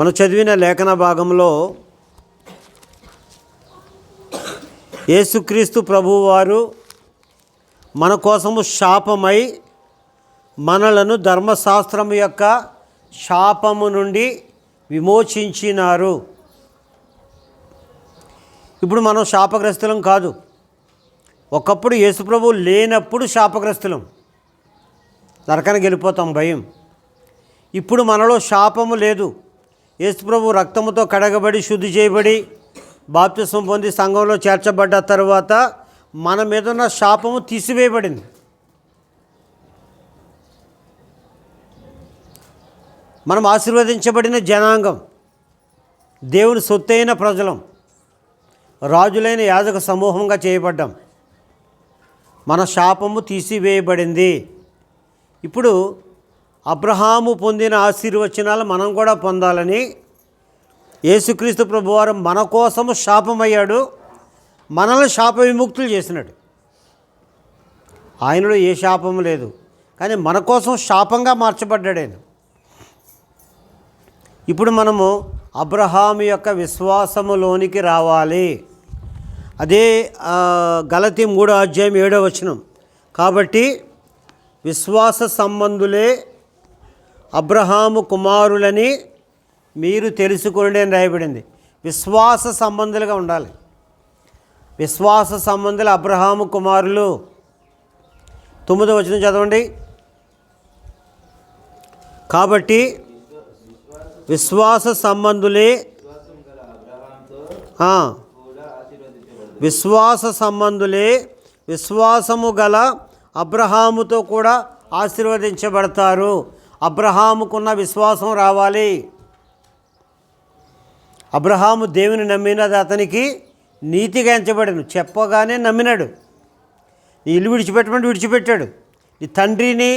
మనం చదివిన లేఖన భాగంలో యేసుక్రీస్తు ప్రభువారు మన కోసము శాపమై మనలను ధర్మశాస్త్రం యొక్క శాపము నుండి విమోచించినారు. ఇప్పుడు మనం శాపగ్రస్తులం కాదు. ఒకప్పుడు యేసుప్రభు లేనప్పుడు శాపగ్రస్తులం, నరకానికి వెళ్ళిపోతాం భయం. ఇప్పుడు మనలో శాపము లేదు. యేసుప్రభు రక్తముతో కడగబడి శుద్ధి చేయబడి బాప్తిస్మం పొంది సంఘంలో చేర్చబడ్డ తర్వాత మన మీద ఉన్న శాపము తీసివేయబడింది. మనం ఆశీర్వదించబడిన జనాంగం, దేవుని సొత్తైన ప్రజలం, రాజులైన యాజక సమూహంగా చేయబడ్డాం. మన శాపము తీసివేయబడింది. ఇప్పుడు అబ్రహాము పొందిన ఆశీర్వచనాలు మనం కూడా పొందాలని యేసుక్రీస్తు ప్రభువారు మన కోసము శాపమయ్యాడు, మనల్ని శాప విముక్తులు చేసినాడు. ఆయనలో ఏ శాపము లేదు, కానీ మన కోసం శాపంగా మార్చబడ్డాడు ఆయన. ఇప్పుడు మనము అబ్రహాము యొక్క విశ్వాసములోనికి రావాలి. అదే గలతీ 3:7 కాబట్టి విశ్వాస సంబంధులే అబ్రహాము కుమారులని మీరు తెలుసుకొండి అని రాయబడింది. విశ్వాస సంబంధులుగా ఉండాలి. విశ్వాస సంబంధులు అబ్రహాము కుమారులు. 9వ చదవండి. కాబట్టి విశ్వాస సంబంధులే విశ్వాసము గల అబ్రహాముతో కూడా ఆశీర్వదించబడతారు. అబ్రహాముకున్న విశ్వాసం రావాలి. అబ్రహాము దేవుని నమ్మినది అతనికి నీతిగా ఎంచబడను. చెప్పగానే నమ్మినాడు. నీ ఇల్లు విడిచిపెట్టమంటే విడిచిపెట్టాడు. నీ తండ్రిని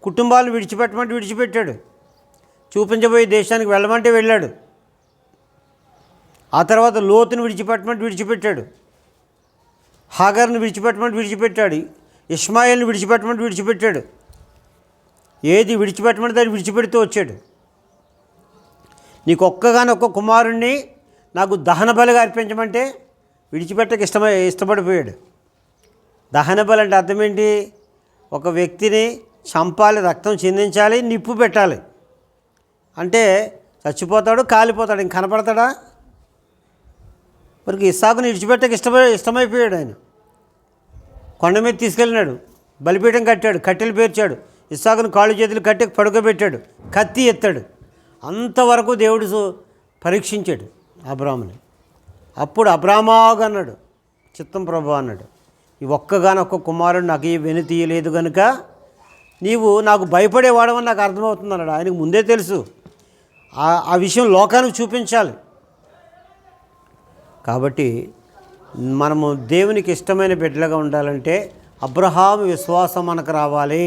కుటుంబాలను విడిచిపెట్టమంటే విడిచిపెట్టాడు. చూపించబోయే దేశానికి వెళ్ళమంటే వెళ్ళాడు. ఆ తర్వాత లోతుని విడిచిపెట్టమంటే విడిచిపెట్టాడు. హాగర్ని విడిచిపెట్టమంటే విడిచిపెట్టాడు. ఇష్మాయిల్ని విడిచిపెట్టమంటే విడిచిపెట్టాడు. ఏది విడిచిపెట్టమంటే దాన్ని విడిచిపెడుతూ వచ్చాడు. నీకు ఒక్క కుమారుణ్ణి నాకు దహన బలిగా అర్పించమంటే విడిచిపెట్టక ఇష్టపడిపోయాడు. దహన బలి అంటే అర్థం ఏంటి? ఒక వ్యక్తిని చంపాలి, రక్తం చిందించాలి, నిప్పు పెట్టాలి. అంటే చచ్చిపోతాడు, కాలిపోతాడు, ఇంక కనపడతాడా? మరికి ఇస్సాకుని విడిచిపెట్టక ఇష్టమైపోయాడు. ఆయన కొండ మీద తీసుకెళ్ళినాడు, బలిపీఠం కట్టాడు, కట్టెలు పేర్చాడు, ఇస్సాకుని కాళ్ళు చేతులు కట్టి పడుకోబెట్టాడు, కత్తి ఎత్తాడు. అంతవరకు దేవుడు పరీక్షించాడు అబ్రాహాముని. అప్పుడు అబ్రాహామాగా అన్నాడు, చిత్తం ప్రభు అన్నాడు, ఈ ఒక్క కుమారుడు నాకు ఈ వెను తీయలేదు కనుక నీవు నాకు భయపడేవాడమని నాకు అర్థమవుతుంది అన్నాడు. ఆయనకు ముందే తెలుసు. ఆ విషయం లోకానికి చూపించాలి. కాబట్టి మనము దేవునికి ఇష్టమైన బిడ్డలుగా ఉండాలంటే అబ్రహాము విశ్వాసం మనకు రావాలి.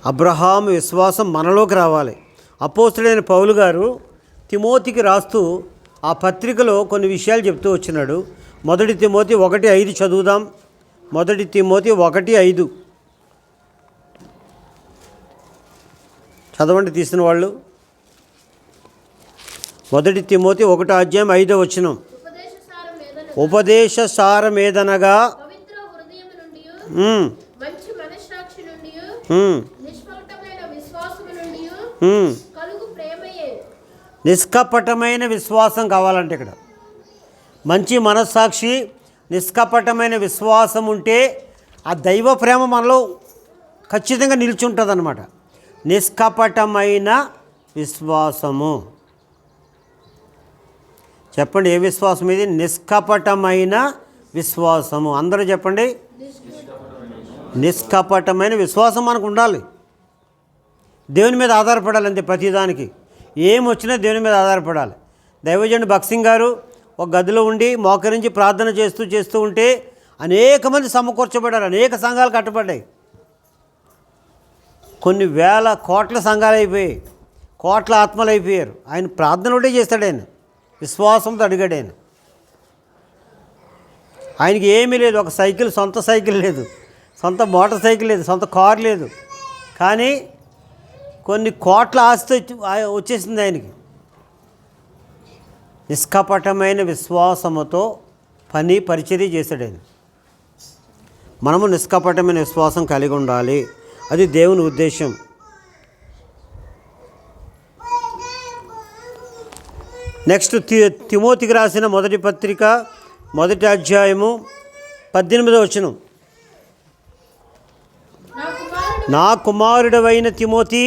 అబ్రహాము విశ్వాసం మనలోకి రావాలి. అపోస్తలుడైన పౌలు గారు తిమోతికి రాస్తూ ఆ పత్రికలో కొన్ని విషయాలు చెప్తూ వచ్చినాడు. 1 తిమోతి 1:5 చదువుదాం. 1 తిమోతి 1:5 చదవండి తీసిన వాళ్ళు. 1 తిమోతి 1:5 ఉపదేశ సారమేదనగా నిష్కపటమైన విశ్వాసం కావాలంటే ఇక్కడ మంచి మనస్సాక్షి, నిష్కపటమైన విశ్వాసం ఉంటే ఆ దైవ ప్రేమ మనలో ఖచ్చితంగా నిల్చుంటుంది అన్నమాట. నిష్కపటమైన విశ్వాసము. చెప్పండి, ఏ విశ్వాసం ఇది? నిష్కపటమైన విశ్వాసము. అందరూ చెప్పండి, నిష్కపటమైన విశ్వాసం మనకు ఉండాలి. దేవుని మీద ఆధారపడాలి అంతే. ప్రతిదానికి ఏమొచ్చినా దేవుని మీద ఆధారపడాలి. దైవజనుడు భక్సింగ్ గారు ఒక గదిలో ఉండి మోకరించి ప్రార్థన చేస్తూ ఉంటే అనేక మంది సమకూర్చబడ్డారు. అనేక సంఘాలు కట్టబడ్డాయి. కొన్ని వేల కోట్ల సంఘాలు అయిపోయాయి, కోట్ల ఆత్మలు అయిపోయారు. ఆయన ప్రార్థన ఒకటే చేస్తాడు. ఆయన విశ్వాసంతో అడిగాడు. ఆయనకి ఏమీ లేదు. ఒక సైకిల్, సొంత సైకిల్ లేదు, సొంత మోటార్ సైకిల్ లేదు, సొంత కారు లేదు. కానీ కొన్ని కోట్ల ఆస్తి వచ్చేసింది ఆయనకి. నిష్కపటమైన విశ్వాసముతో పరిచర్య చేశాడు ఆయన. మనము నిష్కపటమైన విశ్వాసం కలిగి ఉండాలి, అది దేవుని ఉద్దేశం. నెక్స్ట్ తిమోతికి రాసిన మొదటి పత్రిక 1వ అధ్యాయము 18వ వచనం. నా కుమారుడవైన తిమోతి,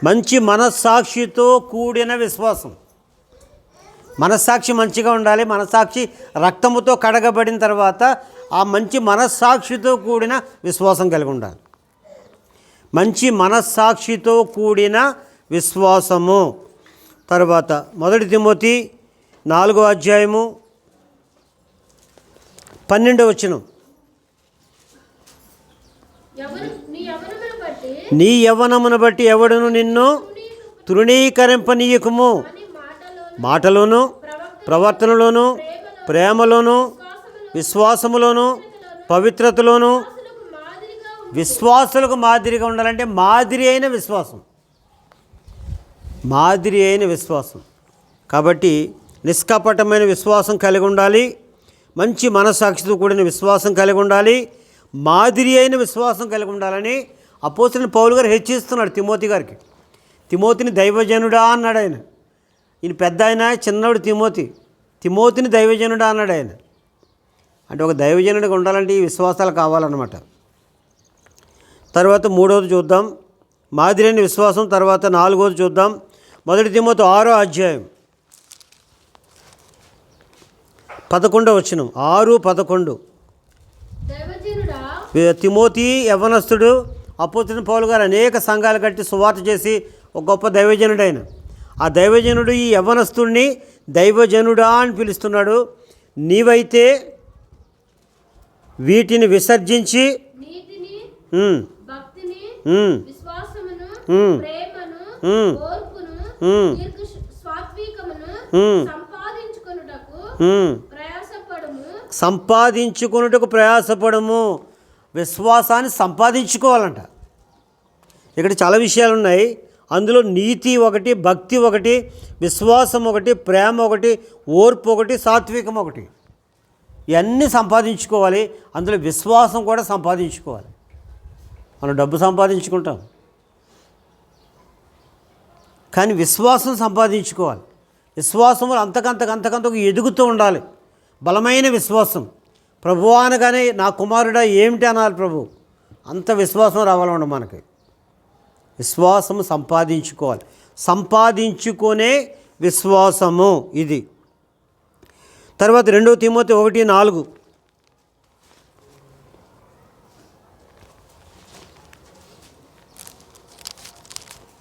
మంచి మనస్సాక్షితో కూడిన విశ్వాసం. మనస్సాక్షి మంచిగా ఉండాలి. మనస్సాక్షి రక్తముతో కడగబడిన తర్వాత ఆ మంచి మనస్సాక్షితో కూడిన విశ్వాసం కలిగి ఉండాలి. మంచి మనస్సాక్షితో కూడిన విశ్వాసము. తర్వాత 1 తిమోతి 4వ అధ్యాయము 12వ వచనం. నీ యవ్వనమును బట్టి ఎవడును నిన్ను తృణీకరింపనీయకుము. మాటలోను, ప్రవర్తనలోను, ప్రేమలోను, విశ్వాసములోను, పవిత్రతలోను. విశ్వాసులకు మాదిరిగా ఉండాలంటే మాదిరి అయిన విశ్వాసం, మాదిరి అయిన విశ్వాసం. కాబట్టి నిష్కపటమైన విశ్వాసం కలిగి ఉండాలి, మంచి మనస్సాక్షితో కూడిన విశ్వాసం కలిగి ఉండాలి, మాదిరి అయిన విశ్వాసం కలిగి ఉండాలని అపోస్తలుడైన పౌలు గారు హెచ్చిస్తున్నాడు తిమోతి గారికి. తిమోతిని దైవజనుడా అన్నాడు ఆయన. ఈయన పెద్ద ఆయన, చిన్నవాడు తిమోతిని దైవజనుడా అన్నాడు ఆయన. అంటే ఒక దైవజనుడిగా ఉండాలంటే ఈ విశ్వాసాలు కావాలన్నమాట. తర్వాత 3వది చూద్దాం, మాదిరి అయిన విశ్వాసం. తర్వాత 4వది చూద్దాం, 1 తిమోతి 6వ అధ్యాయం 11వ వచనం. 6:11. తిమోతి యవ్వనస్తుడు. అపోస్తలుడైన పౌలు గారు అనేక సంఘాలు కట్టి సువార్త చేసి ఒక గొప్ప దైవజనుడైన ఆ దైవజనుడు ఈ యవ్వనస్తుడిని దైవజనుడా అని పిలుస్తున్నాడు. నీవైతే వీటిని విసర్జించి సంపాదించుకొనుటకు ప్రయాసపడము. విశ్వాసాన్ని సంపాదించుకోవాలంట. ఇక్కడ చాలా విషయాలు ఉన్నాయి. అందులో నీతి ఒకటి, భక్తి ఒకటి, విశ్వాసం ఒకటి, ప్రేమ ఒకటి, ఓర్పు ఒకటి, సాత్వికం ఒకటి. ఇవన్నీ సంపాదించుకోవాలి. అందులో విశ్వాసం కూడా సంపాదించుకోవాలి. మనం డబ్బు సంపాదించుకుంటాం, కానీ విశ్వాసం సంపాదించుకోవాలి. విశ్వాసంలో అంతకంతకు ఎదుగుతూ ఉండాలి. బలమైన విశ్వాసం. ప్రభువా అనగానే నా కుమారుడా ఏమిటి అనాలి ప్రభు. అంత విశ్వాసం రావాలన్నమాట మనకి. విశ్వాసము సంపాదించుకోవాలి. సంపాదించుకునే విశ్వాసము ఇది. తర్వాత 2 తిమోతి 1:4.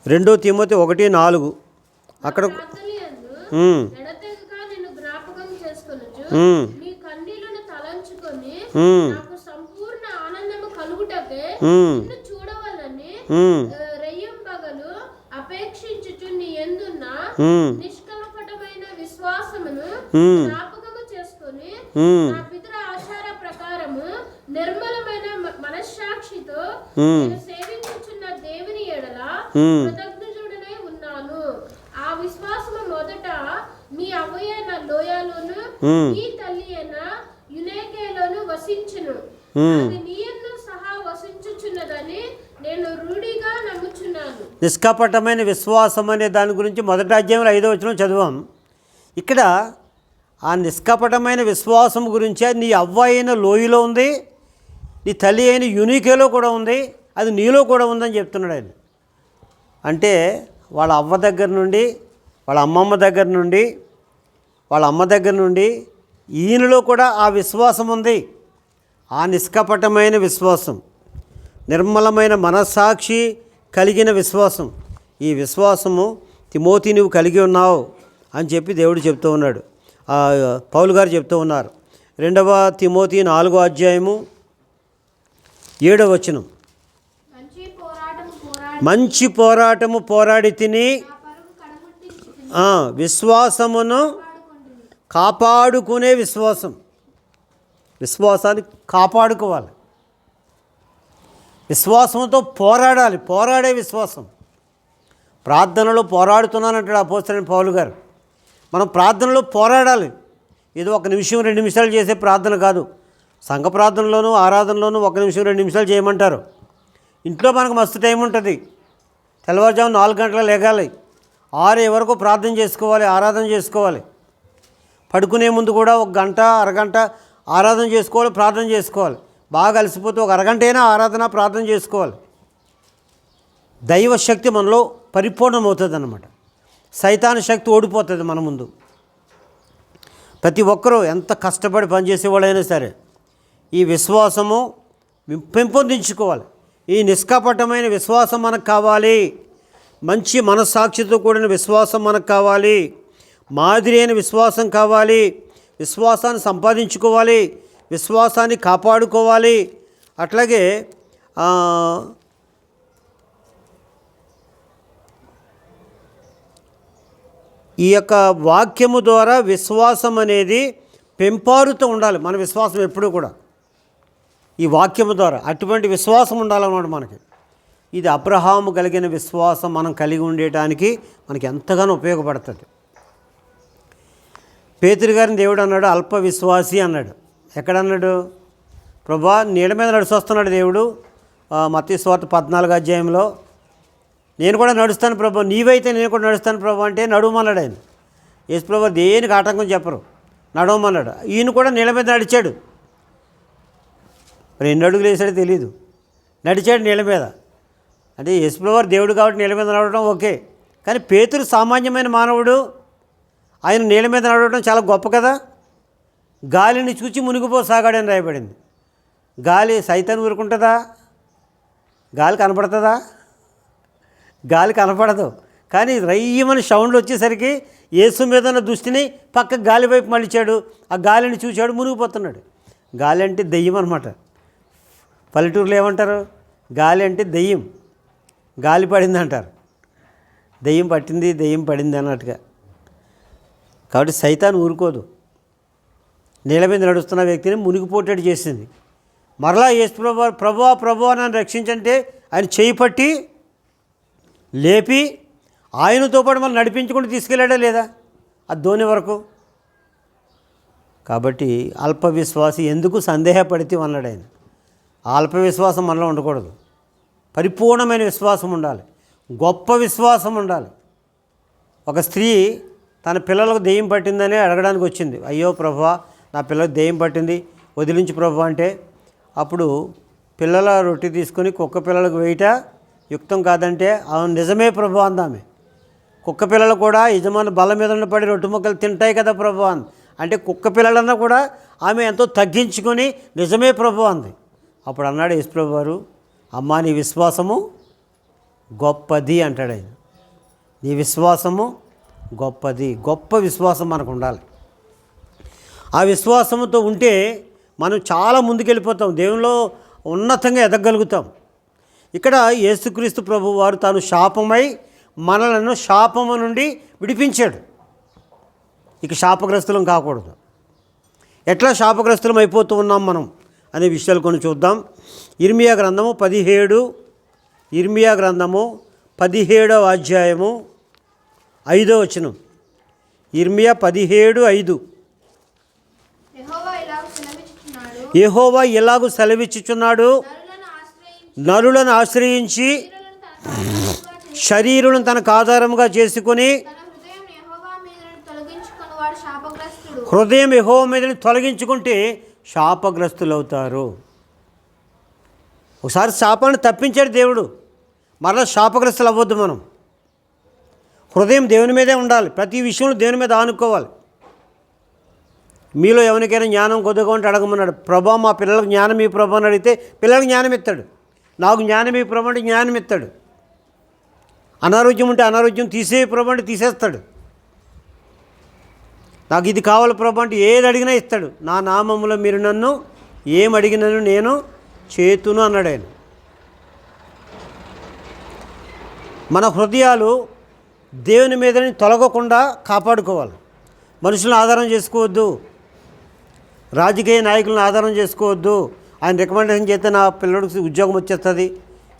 2 తిమోతి 1:4 అక్కడ నిష్కపటమైన విశ్వాసమును జ్ఞాపకము చేసుకొని నా పితరుల ఆచార ప్రకారము నిర్మలమైన మనస్సాక్షితో నేను సేవించుచున్న దేవుని యెడల కృతజ్ఞుడనై ఉన్నాను. ఆ విశ్వాసము మొదట మీ అవ్వయైన లోయలోను మీ తల్లి అయిన యునేకేలోను వసించును. అది నీయందు సహా వసించుచున్నదని నేను రూఢిగా నమ్ముచున్నాను. నిష్కపటమైన విశ్వాసం అనే దాని గురించి 1వ అధ్యాయంలో 5వ వచనం చదివాం. ఇక్కడ ఆ నిష్కపటమైన విశ్వాసం గురించి నీ అవ్వ అయిన లోయలో ఉంది, నీ తల్లి అయిన యునికేలో కూడా ఉంది, అది నీలో కూడా ఉందని చెప్తున్నాడు ఆయన. అంటే వాళ్ళ అవ్వ దగ్గర నుండి, వాళ్ళ అమ్మమ్మ దగ్గర నుండి, వాళ్ళ అమ్మ దగ్గర నుండి ఈయనలో కూడా ఆ విశ్వాసం ఉంది. ఆ నిష్కపటమైన విశ్వాసం, నిర్మలమైన మనస్సాక్షి కలిగిన విశ్వాసం. ఈ విశ్వాసము తిమోతి నువ్వు కలిగి ఉన్నావు అని చెప్పి దేవుడు చెప్తూ ఉన్నాడు, పౌలు గారు చెప్తూ ఉన్నారు. 2వ తిమోతి 4వ అధ్యాయము 7వ వచనం. మంచి పోరాటము మంచి పోరాటము పోరాడి తిని విశ్వాసమును కాపాడుకునే విశ్వాసాన్ని కాపాడుకోవాలి. విశ్వాసంతో పోరాడే విశ్వాసం. ప్రార్థనలో పోరాడుతున్నానంటాడు అపోస్తలుడైన పౌలు గారు. మనం ప్రార్థనలో పోరాడాలి. ఏదో 1 నిమిషం 2 నిమిషాలు చేసే ప్రార్థన కాదు. సంఘ ప్రార్థనలోనూ ఆరాధనలోనూ 1 నిమిషం 2 నిమిషాలు చేయమంటారు. ఇంట్లో మనకు మస్తు టైం ఉంటుంది. తెల్లవారుజాము 4 గంటల లేగాలి, 6 వరకు ప్రార్థన చేసుకోవాలి, ఆరాధన చేసుకోవాలి. పడుకునే ముందు కూడా 1 గంట అరగంట ఆరాధన చేసుకోవాలి, ప్రార్థన చేసుకోవాలి. బాగా అలసిపోతే 1 అరగంట అయినా ఆరాధన ప్రార్థన చేసుకోవాలి. దైవశక్తి మనలో పరిపూర్ణమవుతుంది అన్నమాట. సైతాను శక్తి ఓడిపోతుంది మన ముందు. ప్రతి ఒక్కరూ ఎంత కష్టపడి పనిచేసేవాళ్ళైనా సరే ఈ విశ్వాసము పెంపొందించుకోవాలి. ఈ నిష్కపటమైన విశ్వాసం మనకు కావాలి. మంచి మనస్సాక్షితో కూడిన విశ్వాసం మనకు కావాలి. మాదిరి అయిన విశ్వాసం కావాలి. విశ్వాసాన్ని సంపాదించుకోవాలి, విశ్వాసాన్ని కాపాడుకోవాలి. అట్లాగే ఈ యొక్క వాక్యము ద్వారా విశ్వాసం అనేది పెంపారుతూ ఉండాలి. మన విశ్వాసం ఎప్పుడూ కూడా ఈ వాక్యము ద్వారా అటువంటి విశ్వాసం ఉండాలన్నమాట మనకి. ఇది అబ్రహాము కలిగిన విశ్వాసం మనం కలిగి ఉండటానికి మనకి ఎంతగానో ఉపయోగపడుతుంది. పేతురు గారిని దేవుడు అన్నాడు అల్ప విశ్వాసి అన్నాడు. ఎక్కడన్నాడు? ప్రభా నీళ్ళ మీద నడిచొస్తున్నాడు దేవుడు. మత్తయి సువార్త 14వ అధ్యాయంలో నేను కూడా నడుస్తాను ప్రభా, నీవైతే నేను కూడా నడుస్తాను ప్రభా అంటే నడవమన్నాడు ఆయన. యేసు ప్రభా దేనికి ఆటంకం చెప్పరు, నడవమన్నాడు. ఈయన కూడా నీళ్ళ మీద నడిచాడు. మరి 2 అడుగులు వేసాడో తెలియదు, నడిచాడు నీళ్ళ మీద. అంటే యేసు ప్రభా దేవుడు కాబట్టి నీళ్ళ మీద నడవడం ఓకే, కానీ పేతురు సామాన్యమైన మానవుడు, ఆయన నీళ్ళ మీద నడవడం చాలా గొప్ప కదా. గాలిని చూచి మునిగిపోసాగాడని రాయబడింది. గాలి సైతాన్ని ఊరుకుంటుందా? గాలి కనపడుతుందా? గాలి కనపడదు. కానీ రయ్యమని సౌండ్లు వచ్చేసరికి యేసు మీద ఉన్న దృష్టిని పక్క గాలి వైపు మళ్ళించాడు. ఆ గాలిని చూశాడు, మునిగిపోతున్నాడు. గాలి అంటే దెయ్యం అనమాట. పల్లెటూరులో ఏమంటారు? గాలి అంటే దెయ్యం, గాలి పడింది అంటారు. దెయ్యం పట్టింది, దెయ్యం పడింది అన్నట్టుగా. కాబట్టి సైతాన్ ఊరుకోదు. నీళ్ళ మీద నడుస్తున్న వ్యక్తిని మునిగిపోయేటట్టు చేసింది. మరలా యేసు ప్రభువా నన్ను రక్షించంటే ఆయన చేయి పట్టి లేపి ఆయనతో పాటు మనం నడిపించుకుంటూ తీసుకెళ్ళాడా లేదా ఆ ధోని వరకు. కాబట్టి అల్ప విశ్వాసి ఎందుకు సందేహపడితే అన్నాడు ఆయన. అల్ప విశ్వాసం మనలో ఉండకూడదు. పరిపూర్ణమైన విశ్వాసం ఉండాలి, గొప్ప విశ్వాసం ఉండాలి. ఒక స్త్రీ తన పిల్లలకు దెయ్యం పట్టిందని అడగడానికి వచ్చింది. అయ్యో ప్రభువా నా పిల్లలకు దెయ్యం పట్టింది, వదిలించు ప్రభువా అంటే, అప్పుడు పిల్లల రొట్టె తీసుకొని కుక్క పిల్లలకు వేయట యుక్తం కాదంటే, అవును నిజమే ప్రభువా అందామె. కుక్క పిల్లలు కూడా యజమాని బల్ల మీద పడి రొట్టె ముక్కలు తింటాయి కదా ప్రభువా అంది. అంటే కుక్క పిల్లలన్నా కూడా ఆమె ఎంతో తగ్గించుకొని నిజమే ప్రభువా అంది. అప్పుడు అన్నాడు యేసు ప్రభు వారు, అమ్మా నీ విశ్వాసము గొప్పది అంటాడు ఆయన. నీ విశ్వాసము గొప్పది. గొప్ప విశ్వాసం మనకు ఉండాలి. ఆ విశ్వాసంతో ఉంటే మనం చాలా ముందుకెళ్ళిపోతాం, దేవునిలో ఉన్నతంగా ఎదగలుగుతాం. ఇక్కడ యేసుక్రీస్తు ప్రభు వారు తాను శాపమై మనలను శాపము నుండి విడిపించాడు. ఇక శాపగ్రస్తులం కాకూడదు. ఎట్లా శాపగ్రస్తులం అయిపోతూ ఉన్నాం మనం అనే విషయాలు కొన్ని చూద్దాం. ఇర్మియా గ్రంథము 17వ అధ్యాయము 5వ వచనం. ఇర్మియా 17:5. యెహోవా ఇలాగు సెలవిచ్చుచున్నాడు, నరులను ఆశ్రయించి శరీరులను తనకు ఆధారముగా చేసుకొని హృదయం యెహోవా మీద తొలగించుకుంటే శాపగ్రస్తులు అవుతారు. ఒకసారి శాపాన్ని తప్పించాడు దేవుడు, మరలా శాపగ్రస్తులు అవ్వద్దు. మనం హృదయం దేవుని మీదే ఉండాలి, ప్రతి విషయంలో దేవుని మీద ఆనుకోవాలి. మీలో ఎవరికైనా జ్ఞానం కొద్దిగా ఉంటే అడగమన్నాడు. ప్రభా మా పిల్లలకు జ్ఞానం ఈ ప్రభా అని అడిగితే పిల్లలకు జ్ఞానం ఇస్తాడు. నాకు జ్ఞానం ఈ ప్రభా అంటే జ్ఞానం ఇస్తాడు. అనారోగ్యం ఉంటే అనారోగ్యం తీసే ప్రభా అంటే తీసేస్తాడు. నాకు ఇది కావాలి ప్రభా అంటే ఏది అడిగినా ఇస్తాడు. నా నామములో మీరు నన్ను ఏం అడిగినను నేను చేతును అన్నాడు ఆయన. మన హృదయాలు దేవుని మీదని తొలగకుండా కాపాడుకోవాలి. మనుషులను ఆధారం చేసుకోవద్దు, రాజకీయ నాయకులను ఆధారం చేసుకోవద్దు. ఆయన రికమెండేషన్ చేస్తే నా పిల్లడికి ఉద్యోగం వచ్చేస్తుంది,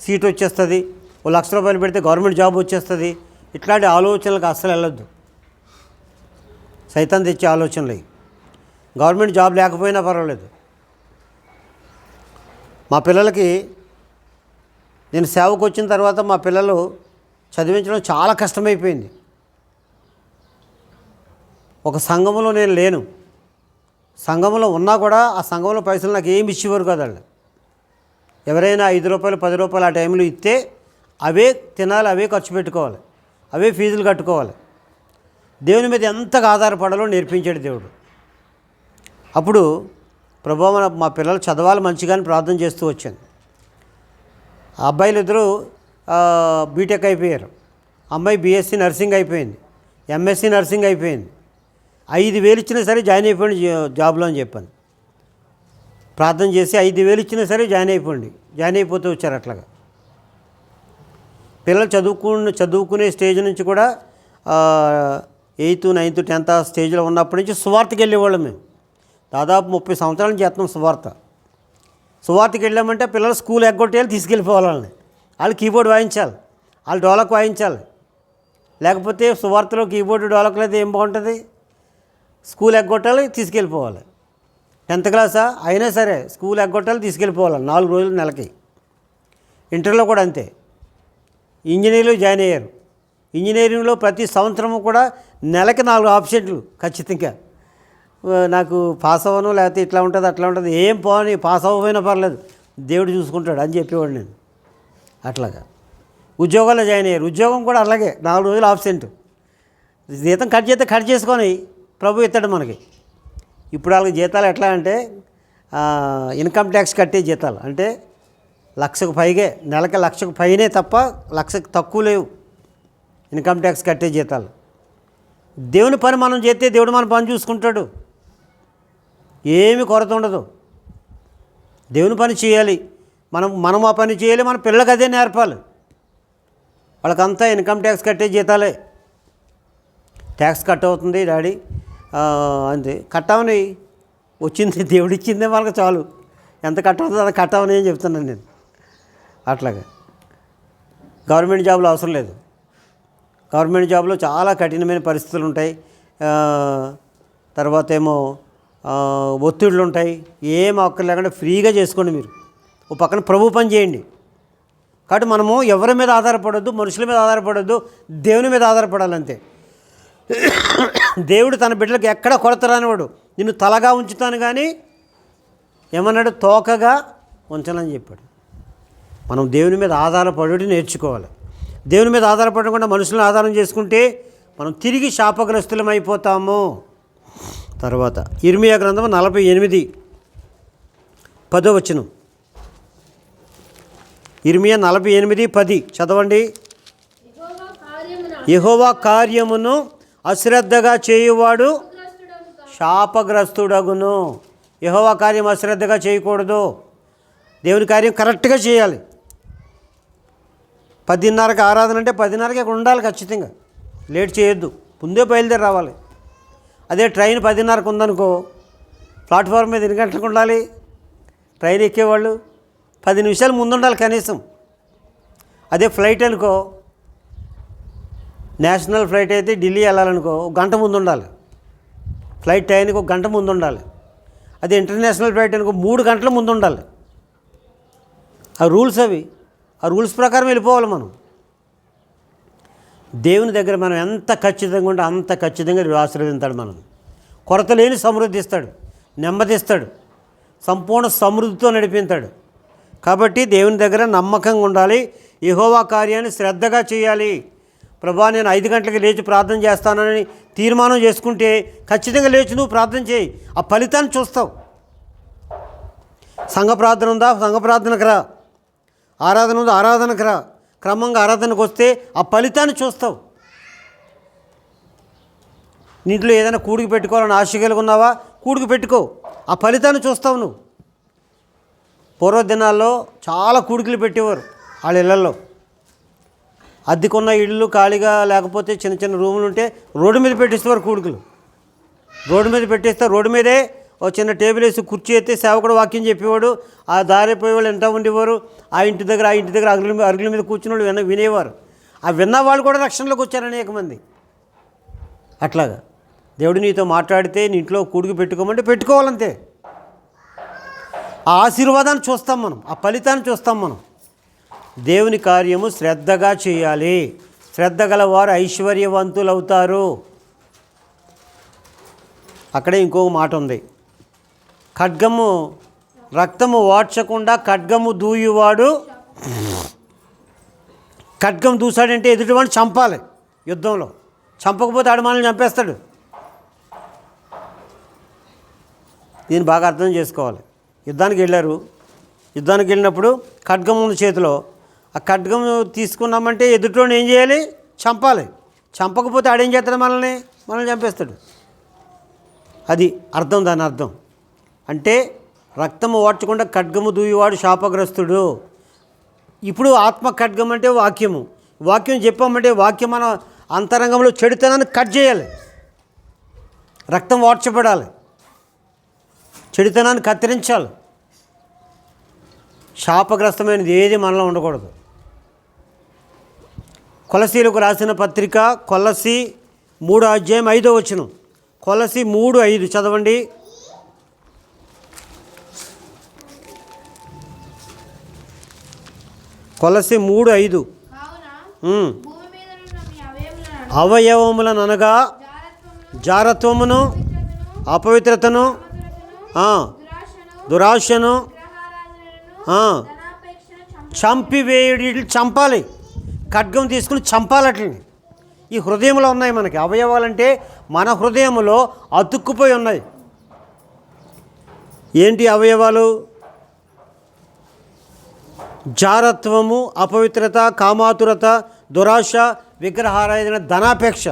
సీట్ వచ్చేస్తుంది, ₹1,00,000 పెడితే గవర్నమెంట్ జాబ్ వచ్చేస్తుంది, ఇట్లాంటి ఆలోచనలకు అస్సలు వెళ్ళొద్దు. సైతం తెచ్చే ఆలోచనలు. గవర్నమెంట్ జాబ్ లేకపోయినా పర్వాలేదు. మా పిల్లలకి నేను సేవకు వచ్చిన తర్వాత మా పిల్లలు చదివించడం చాలా కష్టమైపోయింది. ఒక సంఘంలో నేను లేను, సంఘంలో ఉన్నా కూడా ఆ సంఘంలో పైసలు నాకు ఏమి ఇచ్చేవారు కాదు వాళ్ళు. ఎవరైనా ₹5 ₹10 ఆ టైంలో ఇస్తే అవే తినాలి, అవే ఖర్చు పెట్టుకోవాలి, అవే ఫీజులు కట్టుకోవాలి. దేవుని మీద ఎంతగా ఆధారపడాలో నేర్పించాడు దేవుడు. అప్పుడు ప్రభువా మా పిల్లలు చదవాలి మంచిగాని ప్రార్థన చేస్తూ వచ్చాను. ఆ అబ్బాయిలు ఇద్దరు బీటెక్ అయిపోయారు, అమ్మాయి బీఎస్సీ నర్సింగ్ అయిపోయింది, ఎంఎస్సీ నర్సింగ్ అయిపోయింది. 5,000 ఇచ్చినా సరే జాయిన్ అయిపోయింది జాబ్లో అని చెప్పాను. ప్రార్థన చేసి 5,000 ఇచ్చినా సరే జాయిన్ అయిపోతూ వచ్చారు. అట్లాగా పిల్లలు చదువుకునే స్టేజ్ నుంచి కూడా 8th 9th 10th స్టేజ్లో ఉన్నప్పటి నుంచి సువార్తకి వెళ్ళేవాళ్ళం. మేము దాదాపు 30 సంవత్సరాల నుంచి చేస్తున్నాం సువార్తకి వెళ్ళామంటే పిల్లలు స్కూల్ ఎగ్గొట్టేయాలి, తీసుకెళ్ళిపోవాలి వాళ్ళని. వాళ్ళు కీబోర్డ్ వాయించాలి, వాళ్ళు డోలక్ వాయించాలి. లేకపోతే సువార్తలో కీబోర్డు డోలక్ అయితే ఏం బాగుంటుంది? స్కూల్ ఎగ్గొట్టాలి, తీసుకెళ్ళిపోవాలి. 10th క్లాసా అయినా సరే స్కూల్ ఎగ్గొట్టాలి, తీసుకెళ్ళిపోవాలి 4 రోజులు నెలకి. ఇంటర్లో కూడా అంతే. ఇంజనీరింగ్లో జాయిన్ అయ్యారు. ఇంజనీరింగ్లో ప్రతి సంవత్సరము కూడా నెలకి 4 ఆబ్సెంట్లు ఖచ్చితంగా. నాకు పాస్ అవ్వను, లేకపోతే ఇట్లా ఉంటుంది అట్లా ఉంటుంది, ఏం పోని పాస్ అవ్వకపోయినా పర్లేదు, దేవుడు చూసుకుంటాడు అని చెప్పేవాడు నేను. అట్లాగా ఉద్యోగాల్లో జాయిన్ అయ్యారు. ఉద్యోగం కూడా అలాగే 4 రోజులు ఆబ్సెంట్. జీతం కట్ చేస్తే కట్ చేసుకొని ప్రభు ఇస్తాడు మనకి. ఇప్పుడు వాళ్ళకి జీతాలు ఎట్లా అంటే ఇన్కమ్ ట్యాక్స్ కట్టే జీతాలు, అంటే 1,00,000కు పైగే, నెలకి 1,00,000కు పైనే తప్ప 1,00,000కు తక్కువ లేవు ఇన్కమ్ ట్యాక్స్ కట్టే జీతాలు. దేవుని పని మనం చేస్తే దేవుడు మన పని చూసుకుంటాడు, ఏమి కొరత ఉండదు. దేవుని పని చేయాలి, మనం ఆ పని చేయాలి, మన పిల్లలకి అదే నేర్పాలి. వాళ్ళకంతా ఇన్కమ్ ట్యాక్స్ కట్టే జీతాలే. ట్యాక్స్ కట్ అవుతుంది డాడీ అంతే, కట్టవని వచ్చింది దేవుడు ఇచ్చిందే వాళ్ళకి చాలు, ఎంత కట్ అవుతుందో అది కట్టవని అని చెప్తున్నాను నేను. అట్లాగా గవర్నమెంట్ జాబ్లో అవసరం లేదు. గవర్నమెంట్ జాబ్లో చాలా కఠినమైన పరిస్థితులు ఉంటాయి. తర్వాత ఏమో ఒత్తిడులు ఉంటాయి. ఏం అక్కర్ లేకుండా ఫ్రీగా చేసుకోండి మీరు. ఓ పక్కన ప్రభు పని చేయండి. కాబట్టి మనము ఎవరి మీద ఆధారపడొద్దు, మనుషుల మీద ఆధారపడొద్దు, దేవుని మీద ఆధారపడాలంతే. దేవుడు తన బిడ్డలకు ఎక్కడ కొరత రానివాడు. నిన్ను తలగా ఉంచుతాను కానీ ఏమన్నాడు, తోకగా ఉంచాలని చెప్పాడు. మనం దేవుని మీద ఆధారపడి నేర్చుకోవాలి. దేవుని మీద ఆధారపడకుండా మనుషులను ఆధారం చేసుకుంటే మనం తిరిగి శాపగ్రస్తులం అయిపోతాము. తర్వాత ఇర్మియా గ్రంథం 48:10 ఇర్మియా 48:10 చదవండి. యెహోవా కార్యమును అశ్రద్ధగా చేయువాడు శాపగ్రస్తుడగును. యెహోవా కార్యం అశ్రద్ధగా చేయకూడదు. దేవుని కార్యం కరెక్ట్గా చేయాలి. 10:30కి ఆరాధన అంటే 10:30కి అక్కడ ఉండాలి ఖచ్చితంగా. లేట్ చేయొద్దు, ముందే బయలుదేరి రావాలి. అదే ట్రైన్ 10:30కి ఉందనుకో, ప్లాట్ఫామ్ మీద 8 గంటలకు ఉండాలి. ట్రైన్ ఎక్కేవాళ్ళు 10 నిమిషాలు ముందు ఉండాలి కనీసం. అదే ఫ్లైట్ అనుకో, నేషనల్ ఫ్లైట్ అయితే ఢిల్లీ వెళ్ళాలనుకో 1 గంట ముందు ఉండాలి. ఫ్లైట్ టైంకి 1 గంట ముందు ఉండాలి. అదే ఇంటర్నేషనల్ ఫ్లైట్ అనుకో 3 గంటల ముందు ఉండాలి. ఆ రూల్స్ అవి. ఆ రూల్స్ ప్రకారం వెళ్ళిపోవాలి మనం. దేవుని దగ్గర మనం ఎంత ఖచ్చితంగా ఉంటే అంత ఖచ్చితంగా ఆశీర్వదిస్తాడు. మనం కొరత లేని సమృద్ధి ఇస్తాడు, నెమ్మదిస్తాడు, సంపూర్ణ సమృద్ధితో నడిపిస్తాడు. కాబట్టి దేవుని దగ్గర నమ్మకంగా ఉండాలి. యెహోవా కార్యాన్ని శ్రద్ధగా చేయాలి. ప్రభా నేను 5 గంటలకు లేచి ప్రార్థన చేస్తానని తీర్మానం చేసుకుంటే ఖచ్చితంగా లేచి నువ్వు ప్రార్థన చేయి. ఆ ఫలితాన్ని చూస్తావు. సంఘ ప్రార్థన ఉందా, సంఘ ప్రార్థనకు రా. ఆరాధన ఉందా, ఆరాధనకు రా. క్రమంగా ఆరాధనకు వస్తే ఆ ఫలితాన్ని చూస్తావు. నీటిలో ఏదైనా కూడికి పెట్టుకోవాలని ఆశ కలిగి ఉన్నావా, కూడికి పెట్టుకో. ఆ ఫలితాన్ని చూస్తావు నువ్వు. పూర్వ దినాల్లో చాలా కూడికలు పెట్టేవారు వాళ్ళ ఇళ్లలో. అద్దెకున్న ఇళ్ళు ఖాళీగా లేకపోతే చిన్న చిన్న రూములు ఉంటే రోడ్డు మీద పెట్టేసేవారు కూడుకులు. రోడ్డు మీద పెట్టేస్తే రోడ్డు మీదే ఒక చిన్న టేబుల్ వేసి కుర్చీ ఎత్తి సేవకుడు వాక్యం చెప్పేవాడు. ఆ దారిపోయే వాళ్ళు ఎంత ఉండేవారు, ఆ ఇంటి దగ్గర అరుగుల మీద కూర్చుని వాళ్ళు వినేవారు. ఆ విన్న వాళ్ళు కూడా రక్షణలోకి వచ్చారు అనేక మంది. అట్లాగా దేవుడు నీతో మాట్లాడితే నీ ఇంట్లో కూడికి పెట్టుకోమంటే పెట్టుకోవాలంతే. ఆ ఆశీర్వాదాన్ని చూస్తాం మనం, ఆ ఫలితాన్ని చూస్తాం మనం. దేవుని కార్యము శ్రద్ధగా చేయాలి. శ్రద్ధ గల వారు ఐశ్వర్యవంతులు అవుతారు. అక్కడే ఇంకొక మాట ఉంది, ఖడ్గము రక్తము వాడ్చకుండా ఖడ్గము దూయువాడు. ఖడ్గం దూసాడంటే ఎదుటివాడిని చంపాలి. యుద్ధంలో చంపకపోతే ఆడు మనల్ని చంపేస్తాడు. దీన్ని బాగా అర్థం చేసుకోవాలి. యుద్ధానికి వెళ్ళినప్పుడు ఖడ్గం ఉంది చేతిలో. ఆ ఖడ్గం తీసుకున్నామంటే ఎదుటివాడిని ఏం చేయాలి? చంపాలి. చంపకపోతే ఆడేం చేస్తాడు? మనల్ని చంపేస్తాడు. అది అర్థం. దాని అర్థం అంటే రక్తము ఓడ్చకుండా ఖడ్గము దూయువాడు శాపగ్రస్తుడు. ఇప్పుడు ఆత్మ ఖడ్గం అంటే వాక్యము. వాక్యం చెప్పామంటే వాక్యం మన అంతరంగంలో చెడుతనాన్ని కట్ చేయాలి. రక్తం ఓడ్చబడాలి, చెడుతనాన్ని కత్తిరించాలి. శాపగ్రస్తమైనది ఏది మనలో ఉండకూడదు. కొలసీలకు రాసిన పత్రిక కొలసీ 3:5 కొలసీ 3:5 చదవండి. కొలసీ 3:5 అవయవములను అనగా జారత్వమును, అపవిత్రతను, దురాశను చంపివేయుడి. చంపాలి. ఖడ్గం తీసుకుని చంపాలి. అట్లని ఈ హృదయంలో ఉన్నాయి మనకి. అవయవాలంటే మన హృదయంలో అతుక్కుపోయి ఉన్నాయి. ఏంటి అవయవాలు? జారత్వము, అపవిత్రత, కామాతురత, దురాశ, విగ్రహారాధన, ధనాపేక్ష.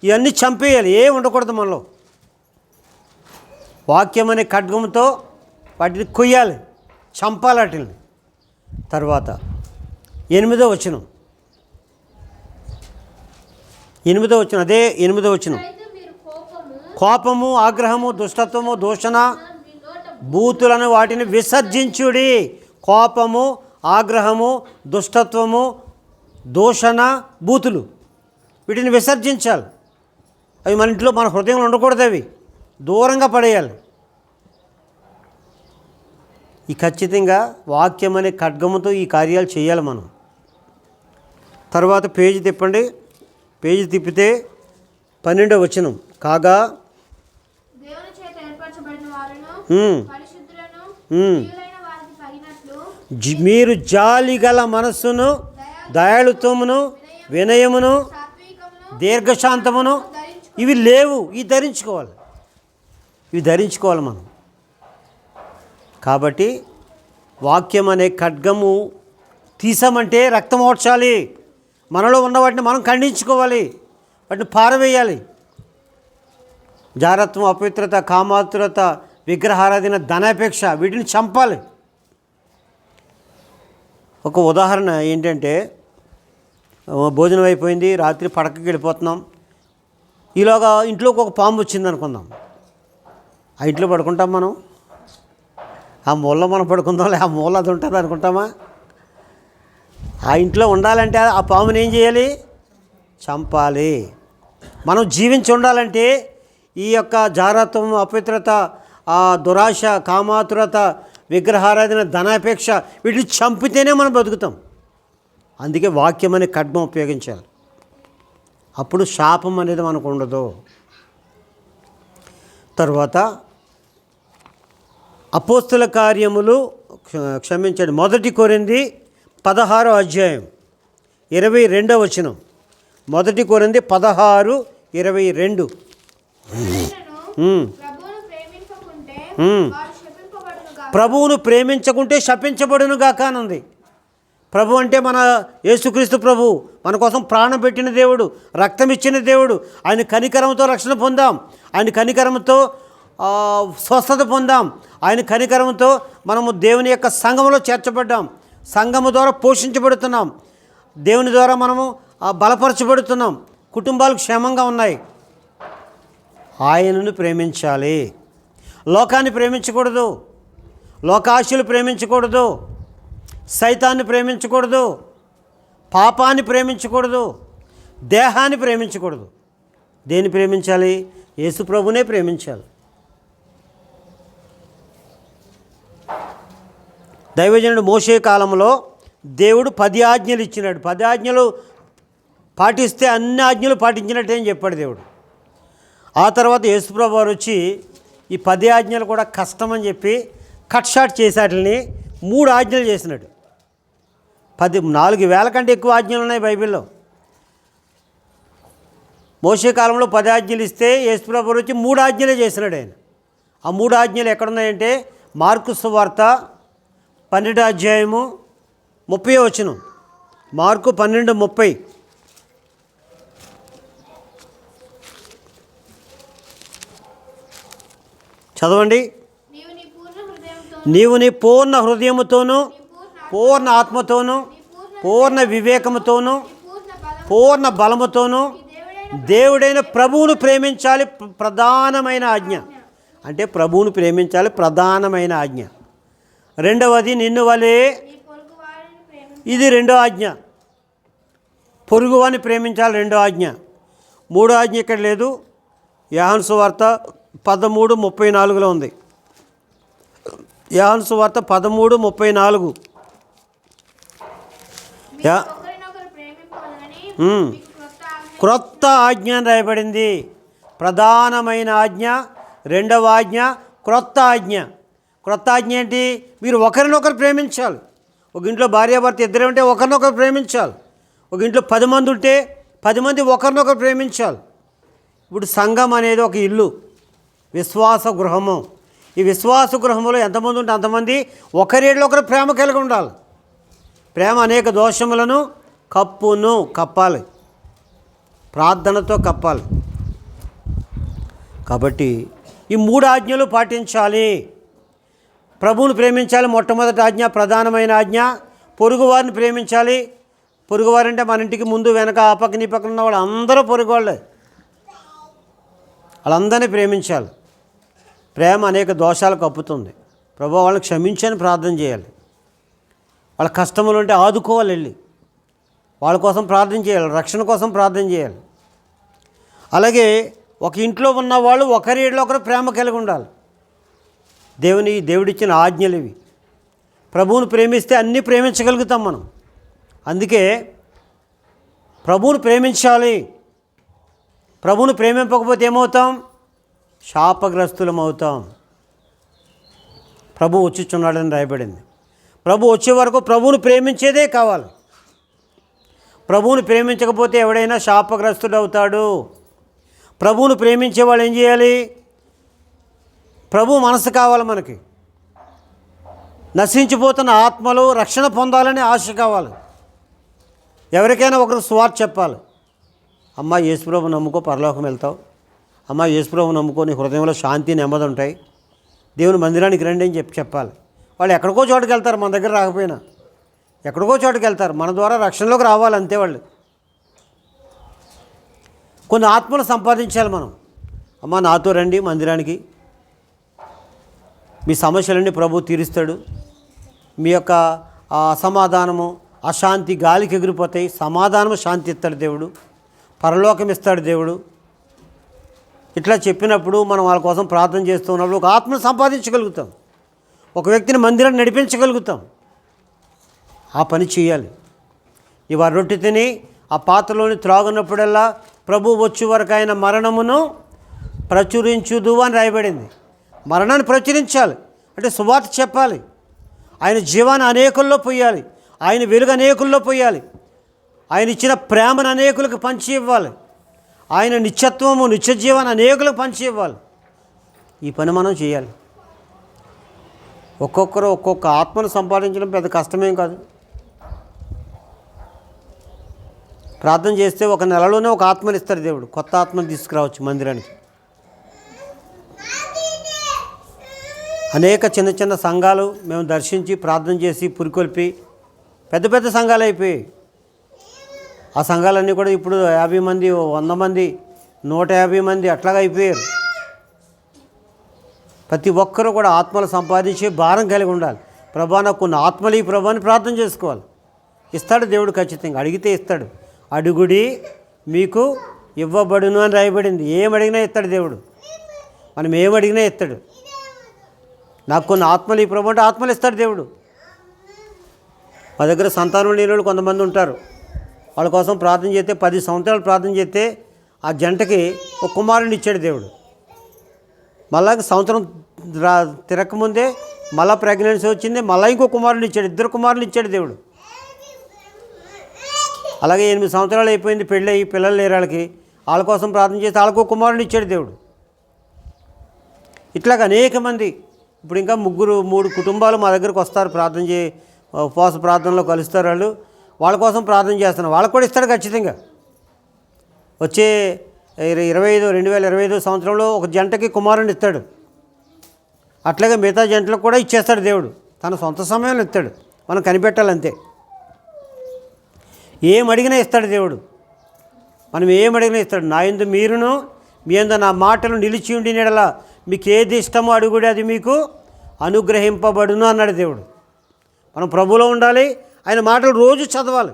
ఇవన్నీ చంపేయాలి. ఏం ఉండకూడదు మనలో. వాక్యం అనే ఖడ్గంతో వాటిని కొయ్యాలి, చంపాలి వాటిని. తర్వాత 8వ వచనం. అదే 8వ వచనం. కోపము, ఆగ్రహము, దుష్టత్వము, దూషణ, బూతులను వాటిని విసర్జించుడి. కోపము, ఆగ్రహము, దుష్టత్వము, దూషణ, బూతులు వీటిని విసర్జించాలి. అవి మన ఇంట్లో మన హృదయంలో ఉండకూడదు. అవి దూరంగా పడేయాలి. ఈ ఖచ్చితంగా వాక్యం అనే ఖడ్గముతో ఈ కార్యాలు చేయాలి మనం. తర్వాత పేజీ తిప్పండి. పేజీ తిప్పితే 12వ వచనం. కాగా మీరు జాలిగల మనస్సును, దయాళుత్వమును, వినయమును, దీర్ఘశాంతమును ఇవి లేవు. ఇవి ధరించుకోవాలి మనం. కాబట్టి వాక్యం అనే ఖడ్గము తీసామంటే రక్తం ఓడ్చాలి. మనలో ఉన్న వాటిని మనం ఖండించుకోవాలి, వాటిని పారవేయాలి. జారత్వం, అపవిత్రత, కామాతురత, విగ్రహారాధన, ధనాపేక్ష వీటిని చంపాలి. ఒక ఉదాహరణ ఏంటంటే, భోజనం అయిపోయింది, రాత్రి పడకకి వెళ్ళిపోతున్నాం. ఈలోగా ఇంట్లోకి ఒక పాము వచ్చింది అనుకుందాం. ఆ ఇంట్లో పడుకుంటాం మనం? ఆ మూలలో మనం పడుకుందాం, ఆ మూల అది ఉంటుంది అనుకుంటామా? ఆ ఇంట్లో ఉండాలంటే ఆ పాముని ఏం చేయాలి? చంపాలి. మనం జీవించి ఉండాలంటే ఈ యొక్క జారత్వం, అపవిత్రత, దురాశ, కామాతురత, విగ్రహారాధన, ధనాపేక్ష వీటిని చంపితేనే మనం బతుకుతాం. అందుకే వాక్యం అనే ఖడ్గం ఉపయోగించాలి. అప్పుడు శాపం అనేది మనకు ఉండదు. తర్వాత అపోస్తుల కార్యములు 1 కొరింథీ 16వ అధ్యాయం 22వ వచనం. 1 కొరింథీ 16:22. ప్రభువును ప్రేమించకుంటే శపించబడును గాక అనుంది. ప్రభు అంటే మన యేసుక్రీస్తు ప్రభు, మన కోసం ప్రాణం పెట్టిన దేవుడు, రక్తం ఇచ్చిన దేవుడు. ఆయన కనికరంతో రక్షణ పొందాం, ఆయన కనికరంతో స్వస్థత పొందాం, ఆయన కనికరంతో మనము దేవుని యొక్క సంఘములో చేర్చబడ్డాం, సంఘము ద్వారా పోషించబడుతున్నాం, దేవుని ద్వారా మనము బలపరచబడుతున్నాం, కుటుంబాలు క్షేమంగా ఉన్నాయి. ఆయనను ప్రేమించాలి. లోకాన్ని ప్రేమించకూడదు, లోకాశలు ప్రేమించకూడదు, సైతాన్ని ప్రేమించకూడదు, పాపాన్ని ప్రేమించకూడదు, దేహాన్ని ప్రేమించకూడదు. దేన్ని ప్రేమించాలి? యేసు ప్రభునే ప్రేమించాలి. దైవజనుడు మోషే కాలంలో దేవుడు 10 ఆజ్ఞలు ఇచ్చినాడు. 10 ఆజ్ఞలు పాటిస్తే అన్ని ఆజ్ఞలు పాటించినట్టే అని చెప్పాడు దేవుడు. ఆ తర్వాత యేసుప్రభు వారు వచ్చి ఈ 10 ఆజ్ఞలు కూడా కష్టమని చెప్పి కట్ షాట్ చేసి వాటిని 3 ఆజ్ఞలు చేసినాడు. 4,000 కంటే ఎక్కువ ఆజ్ఞలు ఉన్నాయి బైబిల్లో. మోషే కాలంలో 10 ఆజ్ఞలు ఇస్తే యేసుప్రభు వారు వచ్చి 3 ఆజ్ఞలే చేసినాడు ఆయన. ఆ 3 ఆజ్ఞలు ఎక్కడున్నాయంటే మార్కు సువార్త 12వ అధ్యాయము 30వ వచనం. మార్కు 12:30. చదవండి. నీవు నీ పూర్ణ హృదయముతోనూ, పూర్ణ ఆత్మతోనూ, పూర్ణ వివేకముతోనూ, పూర్ణ బలముతోనూ దేవుడైన ప్రభువును ప్రేమించాలి. ప్రధానమైన ఆజ్ఞ అంటే ప్రభువును ప్రేమించాలి, ప్రధానమైన ఆజ్ఞ. రెండవది నిన్ను వలే, ఇది 2వ ఆజ్ఞ. పొరుగువాని ప్రేమించాలి, 2వ ఆజ్ఞ. 3వ ఆజ్ఞ ఇక్కడ లేదు. యోహాను సువార్త 13:34లో ఉంది. యోహాను సువార్త 13:34. క్రొత్త ఆజ్ఞ అని రాయబడింది. ప్రధానమైన ఆజ్ఞ, 2వ ఆజ్ఞ, క్రొత్త ఆజ్ఞ. క్రొత్త ఆజ్ఞ ఏంటి? మీరు ఒకరినొకరు ప్రేమించాలి. ఒక ఇంట్లో భార్యాభర్త ఇద్దరే ఉంటే ఒకరినొకరు ప్రేమించాలి. ఒక ఇంట్లో 10 మంది ఉంటే 10 మంది ఒకరినొకరు ప్రేమించాలి. ఇప్పుడు సంఘం అనేది ఒక ఇల్లు, విశ్వాస గృహము. ఈ విశ్వాస గృహములో ఎంతమంది ఉంటే అంతమంది ఒకరిలో ఒకరు ప్రేమ కలిగి ఉండాలి. ప్రేమ అనేక దోషములను కప్పాలి, ప్రార్థనతో కప్పాలి. కాబట్టి ఈ 3 ఆజ్ఞలు పాటించాలి. ప్రభువును ప్రేమించాలి, మొట్టమొదటి ఆజ్ఞ, ప్రధానమైన ఆజ్ఞ. పొరుగువారిని ప్రేమించాలి. పొరుగువారంటే మన ఇంటికి ముందు వెనక ఆ పక్కన ఈ పక్కన ఉన్న వాళ్ళు అందరూ పొరుగువాళ్ళే. వాళ్ళందరినీ ప్రేమించాలి. ప్రేమ అనేక దోషాలు కప్పుతుంది. ప్రభువా వాళ్ళని క్షమించని ప్రార్థన చేయాలి. వాళ్ళ కష్టములు ఉంటే ఆదుకోవాలి, వెళ్ళి వాళ్ళ కోసం ప్రార్థన చేయాలి, రక్షణ కోసం ప్రార్థన చేయాలి. అలాగే ఒక ఇంట్లో ఉన్న వాళ్ళు ఒకరిలో ఒకరు ప్రేమ కలిగి ఉండాలి. దేవుడిచ్చిన ఆజ్ఞలు ఇవి. ప్రభువును ప్రేమిస్తే అన్నీ ప్రేమించగలుగుతాం మనం. అందుకే ప్రభువును ప్రేమించాలి. ప్రభువును ప్రేమింపకపోతే ఏమవుతాం? శాపగ్రస్తులం అవుతాం. ప్రభు వచ్చుచున్నాడని రాయబడింది. ప్రభు వచ్చే వరకు ప్రభువును ప్రేమించేదే కావాలి. ప్రభువును ప్రేమించకపోతే ఎవడైనా శాపగ్రస్తుడు అవుతాడు. ప్రభువును ప్రేమించే వాళ్ళు ఏం చేయాలి? ప్రభు మనసు కావాలి మనకి. నశించిపోతున్న ఆత్మలు రక్షణ పొందాలని ఆశ కావాలి. ఎవరికైనా ఒకరు స్వార్థ చెప్పాలి. అమ్మా యేసుప్రభు నమ్ముకో, పరలోకం వెళ్తావు. అమ్మా యేసుప్రభు నమ్ముకో, నీ హృదయంలో శాంతి నెమ్మది ఉంటాయి. దేవుని మందిరానికి రండి అని చెప్పాలి. వాళ్ళు ఎక్కడికో చోటుకి వెళ్తారు, మన దగ్గర రాకపోయినా ఎక్కడికో చోటుకి వెళ్తారు. మన ద్వారా రక్షణలోకి రావాలి అంతే. వాళ్ళు కొన్ని ఆత్మలు సంపాదించాలి మనం. అమ్మా నాతో రండి మందిరానికి, మీ సమస్యలన్నీ ప్రభు తీరుస్తాడు. మీ యొక్క అసమాధానము, అశాంతి గాలికి ఎగిరిపోతాయి. సమాధానము, శాంతి ఇస్తాడు దేవుడు, పరలోకం ఇస్తాడు దేవుడు. ఇట్లా చెప్పినప్పుడు మనం వాళ్ళ కోసం ప్రార్థన చేస్తున్నప్పుడు ఒక ఆత్మను సంపాదించగలుగుతాం. ఒక వ్యక్తిని మందిరాన్ని నడిపించగలుగుతాం. ఆ పని చేయాలి. ఇవాళ రొట్టె తిని ఆ పాత్రలోని త్రాగున్నప్పుడల్లా ప్రభు వచ్చే వరకు ఆయన మరణమును ప్రచురించుదు అని రాయబడింది. మరణాన్ని ప్రచురించాలి అంటే సువార్త చెప్పాలి. ఆయన జీవాన్ని అనేకుల్లో పోయాలి. ఆయన వెలుగు అనేకుల్లో పోయాలి. ఆయన ఇచ్చిన ప్రేమను అనేకులకు పంచి ఇవ్వాలి. ఆయన నిత్యత్వము, నిత్య జీవాన్ని అనేకులకు పంచి ఇవ్వాలి. ఈ పని మనం చేయాలి. ఒక్కొక్కరు ఒక్కొక్క ఆత్మను సంపాదించడం పెద్ద కష్టమేం కాదు. ప్రార్థన చేస్తే ఒక నెలలోనే ఒక ఆత్మని ఇస్తారు దేవుడు. కొత్త ఆత్మను తీసుకురావచ్చు మందిరానికి. అనేక చిన్న చిన్న సంఘాలు మేము దర్శించి ప్రార్థన చేసి పురికొల్పి పెద్ద పెద్ద సంఘాలు అయిపోయి ఆ సంఘాలన్నీ కూడా ఇప్పుడు 50 మంది, 100 మంది, 150 మంది అట్లాగా అయిపోయారు. ప్రతి ఒక్కరూ కూడా ఆత్మలు సంపాదించి భారం కలిగి ఉండాలి. ప్రభా నాకు కొన్ని ఆత్మలు ఈ ప్రభాని ప్రార్థన చేసుకోవాలి. ఇస్తాడు దేవుడు, ఖచ్చితంగా అడిగితే ఇస్తాడు. అడుగుడి మీకు ఇవ్వబడును అని రాయబడింది. ఏమడిగినా ఇస్తాడు దేవుడు. మనం ఏమడిగినా ఇస్తాడు. నాకు కొన్ని ఆత్మలు ఈ ప్రభు అంటే ఆత్మలు ఇస్తాడు దేవుడు. మా దగ్గర సంతానం లేని వాళ్ళు కొంతమంది ఉంటారు. వాళ్ళ కోసం ప్రార్థన చేస్తే 10 సంవత్సరాలు ప్రార్థన చేస్తే ఆ జంటకి ఒక కుమారుని ఇచ్చాడు దేవుడు. మళ్ళా సంవత్సరం తిరగకముందే మళ్ళీ ప్రెగ్నెన్సీ వచ్చింది, మళ్ళీ ఇంకో కుమారుని ఇచ్చాడు. 2 కుమారులు ఇచ్చాడు దేవుడు. అలాగే 8 సంవత్సరాలు అయిపోయింది, పెళ్ళి అయ్యి పిల్లలు లేరు వాళ్ళకి. వాళ్ళ కోసం ప్రార్థన చేస్తే వాళ్ళకు కుమారుని ఇచ్చాడు దేవుడు. ఇట్లాగ అనేక మంది ఇప్పుడు ఇంకా 3 కుటుంబాలు మా దగ్గరకు వస్తారు, ప్రార్థన ఉపవాస ప్రార్థనలో కలుస్తారు. వాళ్ళ కోసం ప్రార్థన చేస్తున్నారు. వాళ్ళకు కూడా ఇస్తాడు ఖచ్చితంగా. వచ్చే 2025 సంవత్సరంలో ఒక జంటకి కుమారుని ఇస్తాడు. అట్లాగే మిగతా జంటలకు కూడా ఇచ్చేస్తాడు దేవుడు. తన సొంత సమయంలో ఇస్తాడు, మనం కనిపెట్టాలంతే. ఏమడిగినా ఇస్తాడు దేవుడు. మనం ఏమడిగినా ఇస్తాడు. నా యందు మీరును మీ యందు నా మాటలు నిలిచి ఉండినలా మీకు ఏది ఇష్టమో అడుగుడి, అది మీకు అనుగ్రహింపబడును అన్నాడు దేవుడు. మనం ప్రభువులో ఉండాలి. ఆయన మాటలు రోజు చదవాలి.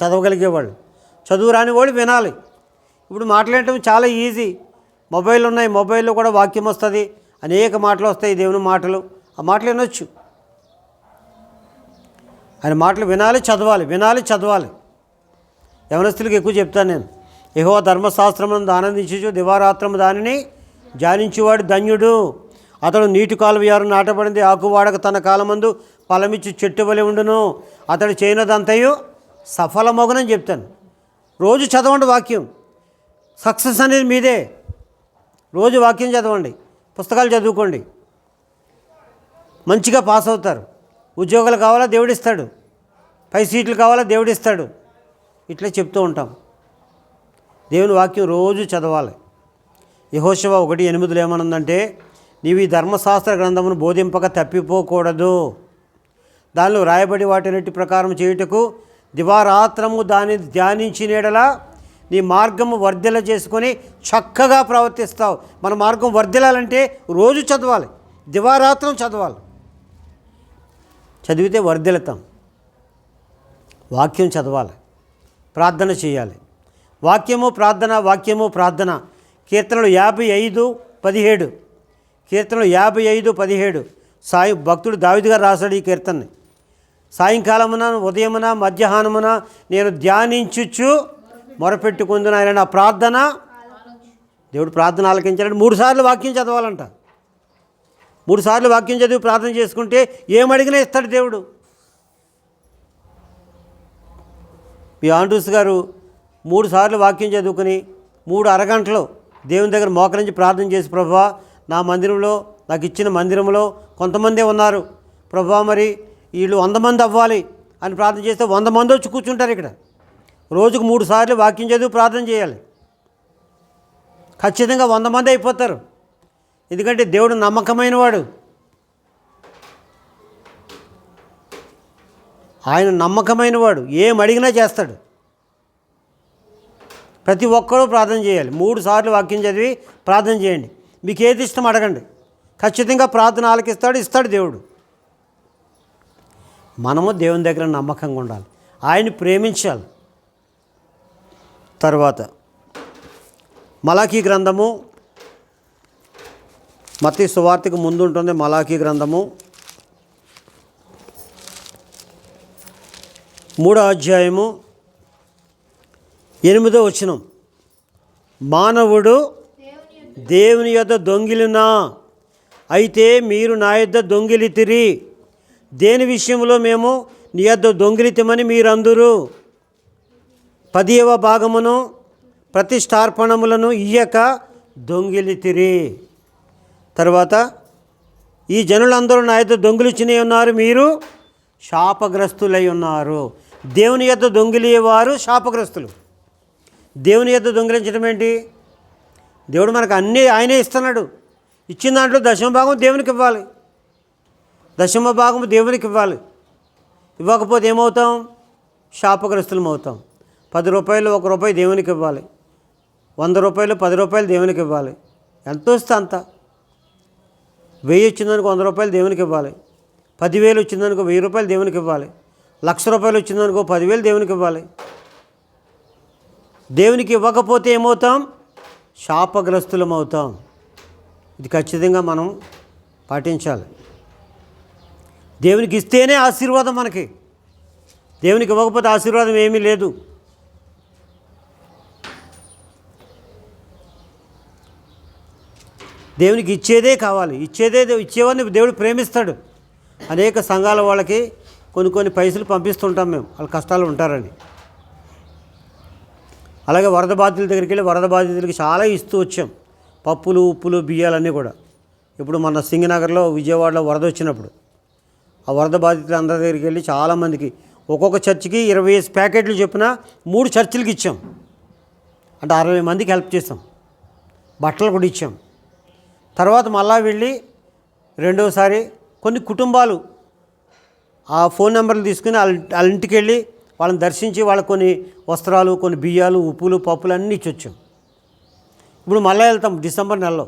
చదవగలిగేవాళ్ళు. చదువు రాని వాళ్ళు వినాలి. ఇప్పుడు మాట్లాడటం చాలా ఈజీ. మొబైల్ ఉన్నాయి, మొబైల్లో కూడా వాక్యం వస్తుంది, అనేక మాటలు వస్తాయి, దేవుని మాటలు. ఆ మాటలు వినొచ్చు. ఆయన మాటలు వినాలి, చదవాలి. యవనస్తులకు ఎక్కువ చెప్తాను నేను. యెహోవా ధర్మశాస్త్రమును ఆనందించు దివారాత్రము దానిని ధ్యానించేవాడు ధన్యుడు. అతడు నీటి కాలువ యారు నాటబడింది, ఆకువాడక తన కాలమందు ఫలమిచ్చి చెట్టు వలె ఉండును. అతడు చేయనదంతయు సఫలమగునని చెప్తాను. రోజు చదవండి వాక్యం. సక్సెస్ అనేది మీదే. రోజు వాక్యం చదవండి, పుస్తకాలు చదువుకోండి, మంచిగా పాస్ అవుతారు. ఉద్యోగాలు కావాలా దేవుడిస్తాడు, పై సీట్లు కావాలా దేవుడిస్తాడు. ఇట్లా చెప్తూ ఉంటాం. దేవుని వాక్యం రోజు చదవాలి. యెహోషువ 1:8 ఏమనుందంటే, నీవు ఈ ధర్మశాస్త్ర గ్రంథమును బోధింపక తప్పిపోకూడదు. దానిలో రాయబడి వాటినట్టి ప్రకారం చేయుటకు దివారాత్రము దాన్ని ధ్యానించినేడలా నీ మార్గము వర్ధిల్ల చేసుకొని చక్కగా ప్రవర్తిస్తావు. మన మార్గం వర్ధిల్లాలంటే రోజు చదవాలి, దివారాత్రం చదవాలి. చదివితే వర్ధిల్లుతాం. వాక్యం చదవాలి, ప్రార్థన చేయాలి. వాక్యము ప్రార్థన. కీర్తనలు 55:17. కీర్తనలు 55:17. భక్తుడు దావీదు గారు రాశాడు ఈ కీర్తనని. సాయంకాలమున, ఉదయమున, మధ్యాహ్నమున నేను ధ్యానించుచు మొరపెట్టుకుందును ఆయన నా ప్రార్థన. దేవుడు ప్రార్థన ఆలకించాలంటే 3 సార్లు వాక్యం చదవాలంట. 3 సార్లు వాక్యం చదివి ప్రార్థన చేసుకుంటే ఏమడిగినా ఇస్తాడు దేవుడు. మీ ఆండ్రూస్ గారు 3 సార్లు వాక్యం చదువుకుని 3 అరగంటలు దేవుని దగ్గర మోకరించి ప్రార్థన చేసి, ప్రభువా నా మందిరంలో, నాకు ఇచ్చిన మందిరంలో కొంతమందే ఉన్నారు ప్రభువా, మరి వీళ్ళు 100 మంది అవ్వాలి అని ప్రార్థన చేస్తే 100 మంది వచ్చి కూర్చుంటారు ఇక్కడ. రోజుకు 3 సార్లు వాక్యం చదివి ప్రార్థన చేయాలి. ఖచ్చితంగా 100 మంది అయిపోతారు. ఎందుకంటే దేవుడు నమ్మకమైన వాడు. ఆయన నమ్మకమైన వాడు, ఏం అడిగినా చేస్తాడు. ప్రతి ఒక్కరూ ప్రార్థన చేయాలి. 3 సార్లు వాక్యం చదివి ప్రార్థన చేయండి. మీకు ఏది ఇష్టం అడగండి, ఖచ్చితంగా ప్రార్థన ఆలకిస్తాడు, ఇస్తాడు దేవుడు. మనము దేవుని దగ్గర నమ్మకంగా ఉండాలి, ఆయన్ని ప్రేమించాలి. తర్వాత మలాకీ గ్రంథము, మత్తయి సువార్తకు ముందు ఉంటుంది మలాకీ గ్రంథము 3వ అధ్యాయము 8వ వచనం. మానవుడు దేవుని యొద్ద దొంగిలినా, అయితే మీరు నా యొద్ద దొంగిలితిరి. దేని విషయంలో మేము నీ యొద్ద దొంగిలితమని మీరందరూ 10వ భాగమును ప్రతిష్టార్పణములను ఇయ్యక దొంగిలితిరి. తర్వాత ఈ జనులందరూ నా యొద్ద దొంగిలిచినే ఉన్నారు, మీరు శాపగ్రస్తులై ఉన్నారు. దేవుని యొద్ద దొంగిలియేవారు శాపగ్రస్తులు. దేవుని యొద్ద దొంగిలించడం ఏంటి? దేవుడు మనకు అన్నీ ఆయనే ఇస్తున్నాడు. ఇచ్చిన దాంట్లో 10వ భాగం దేవునికి ఇవ్వాలి. 10వ భాగం దేవునికి ఇవ్వాలి. ఇవ్వకపోతే ఏమవుతాం? శాపగ్రస్తులం అవుతాం. 10 రూపాయలు 1 రూపాయి దేవునికి ఇవ్వాలి, 100 రూపాయలు 10 రూపాయలు దేవునికి ఇవ్వాలి. ఎంత వస్తే అంత. 1000 వచ్చిందనుకో 100 రూపాయలు దేవునికి ఇవ్వాలి, 10,000 వచ్చిందనుకో 1000 రూపాయలు దేవునికి ఇవ్వాలి, 1,00,000 రూపాయలు వచ్చిందనుకో 10,000 దేవునికి ఇవ్వాలి. దేవునికి ఇవ్వకపోతే ఏమవుతాం? శాపగ్రస్తులం అవుతాం. ఇది ఖచ్చితంగా మనం పాటించాలి. దేవునికి ఇస్తేనే ఆశీర్వాదం మనకి. దేవునికి ఇవ్వకపోతే ఆశీర్వాదం ఏమీ లేదు. దేవునికి ఇచ్చేదే కావాలి. ఇచ్చేవాడిని దేవుడు ప్రేమిస్తాడు. అనేక సంఘాల వాళ్ళకి కొన్ని పైసలు పంపిస్తుంటాం మేము, వాళ్ళ కష్టాలు ఉంటారని. అలాగే వరద బాధితుల దగ్గరికి వెళ్ళి వరద బాధితులకి చాలా ఇస్తూ వచ్చాం, పప్పులు ఉప్పులు బియ్యాలన్నీ కూడా. ఇప్పుడు మన సింగనగర్లో విజయవాడలో వరద వచ్చినప్పుడు ఆ వరద బాధితులు అందరి దగ్గరికి వెళ్ళి చాలామందికి ఒక్కొక్క చర్చికి 25 ప్యాకెట్లు చొప్పున 3 చర్చిలకి ఇచ్చాం. అంటే 60 మందికి హెల్ప్ చేసాం. బట్టలు కూడా ఇచ్చాం. తర్వాత మళ్ళా వెళ్ళి రెండోసారి కొన్ని కుటుంబాలు ఆ ఫోన్ నెంబర్లు తీసుకుని వాళ్ళ ఇంటికి వెళ్ళి వాళ్ళని దర్శించి వాళ్ళకి కొన్ని వస్త్రాలు, కొన్ని బియ్యాలు, ఉప్పులు, పప్పులు అన్నీ ఇచ్చొచ్చాం. ఇప్పుడు మళ్ళీ వెళ్తాం డిసెంబర్ నెలలో.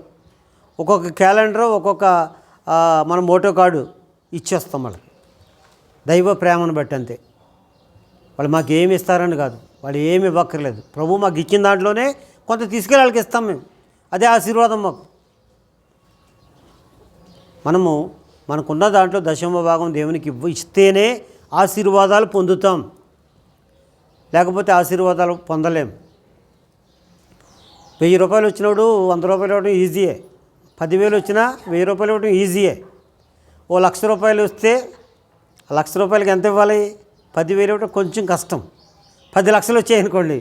ఒక్కొక్క క్యాలెండర్, ఒక్కొక్క మన మోటో కార్డు ఇచ్చేస్తాం వాళ్ళకి. దైవ ప్రేమను బట్టి అంతే. వాళ్ళు మాకు ఏమి ఇస్తారని కాదు, వాళ్ళు ఏమి ఇవ్వక్కర్లేదు. ప్రభు మాకు ఇచ్చిన దాంట్లోనే కొంత తీసుకెళ్ళి వాళ్ళకి ఇస్తాం మేము. అదే ఆశీర్వాదం మాకు. మనకున్న దాంట్లో 10వ భాగం దేవునికి ఇస్తేనే ఆశీర్వాదాలు పొందుతాం, లేకపోతే ఆశీర్వాదాలు పొందలేం. 1000 రూపాయలు వచ్చినప్పుడు 100 రూపాయలు ఇవ్వడం ఈజీయే, 10,000 వచ్చినా 1000 రూపాయలు ఇవ్వడం ఈజీయే. 1,00,000 రూపాయలు వస్తే 1,00,000 రూపాయలకి ఎంత ఇవ్వాలి? 10,000 ఇవ్వడం కొంచెం కష్టం. 10 లక్షలు వచ్చాయనుకోండి,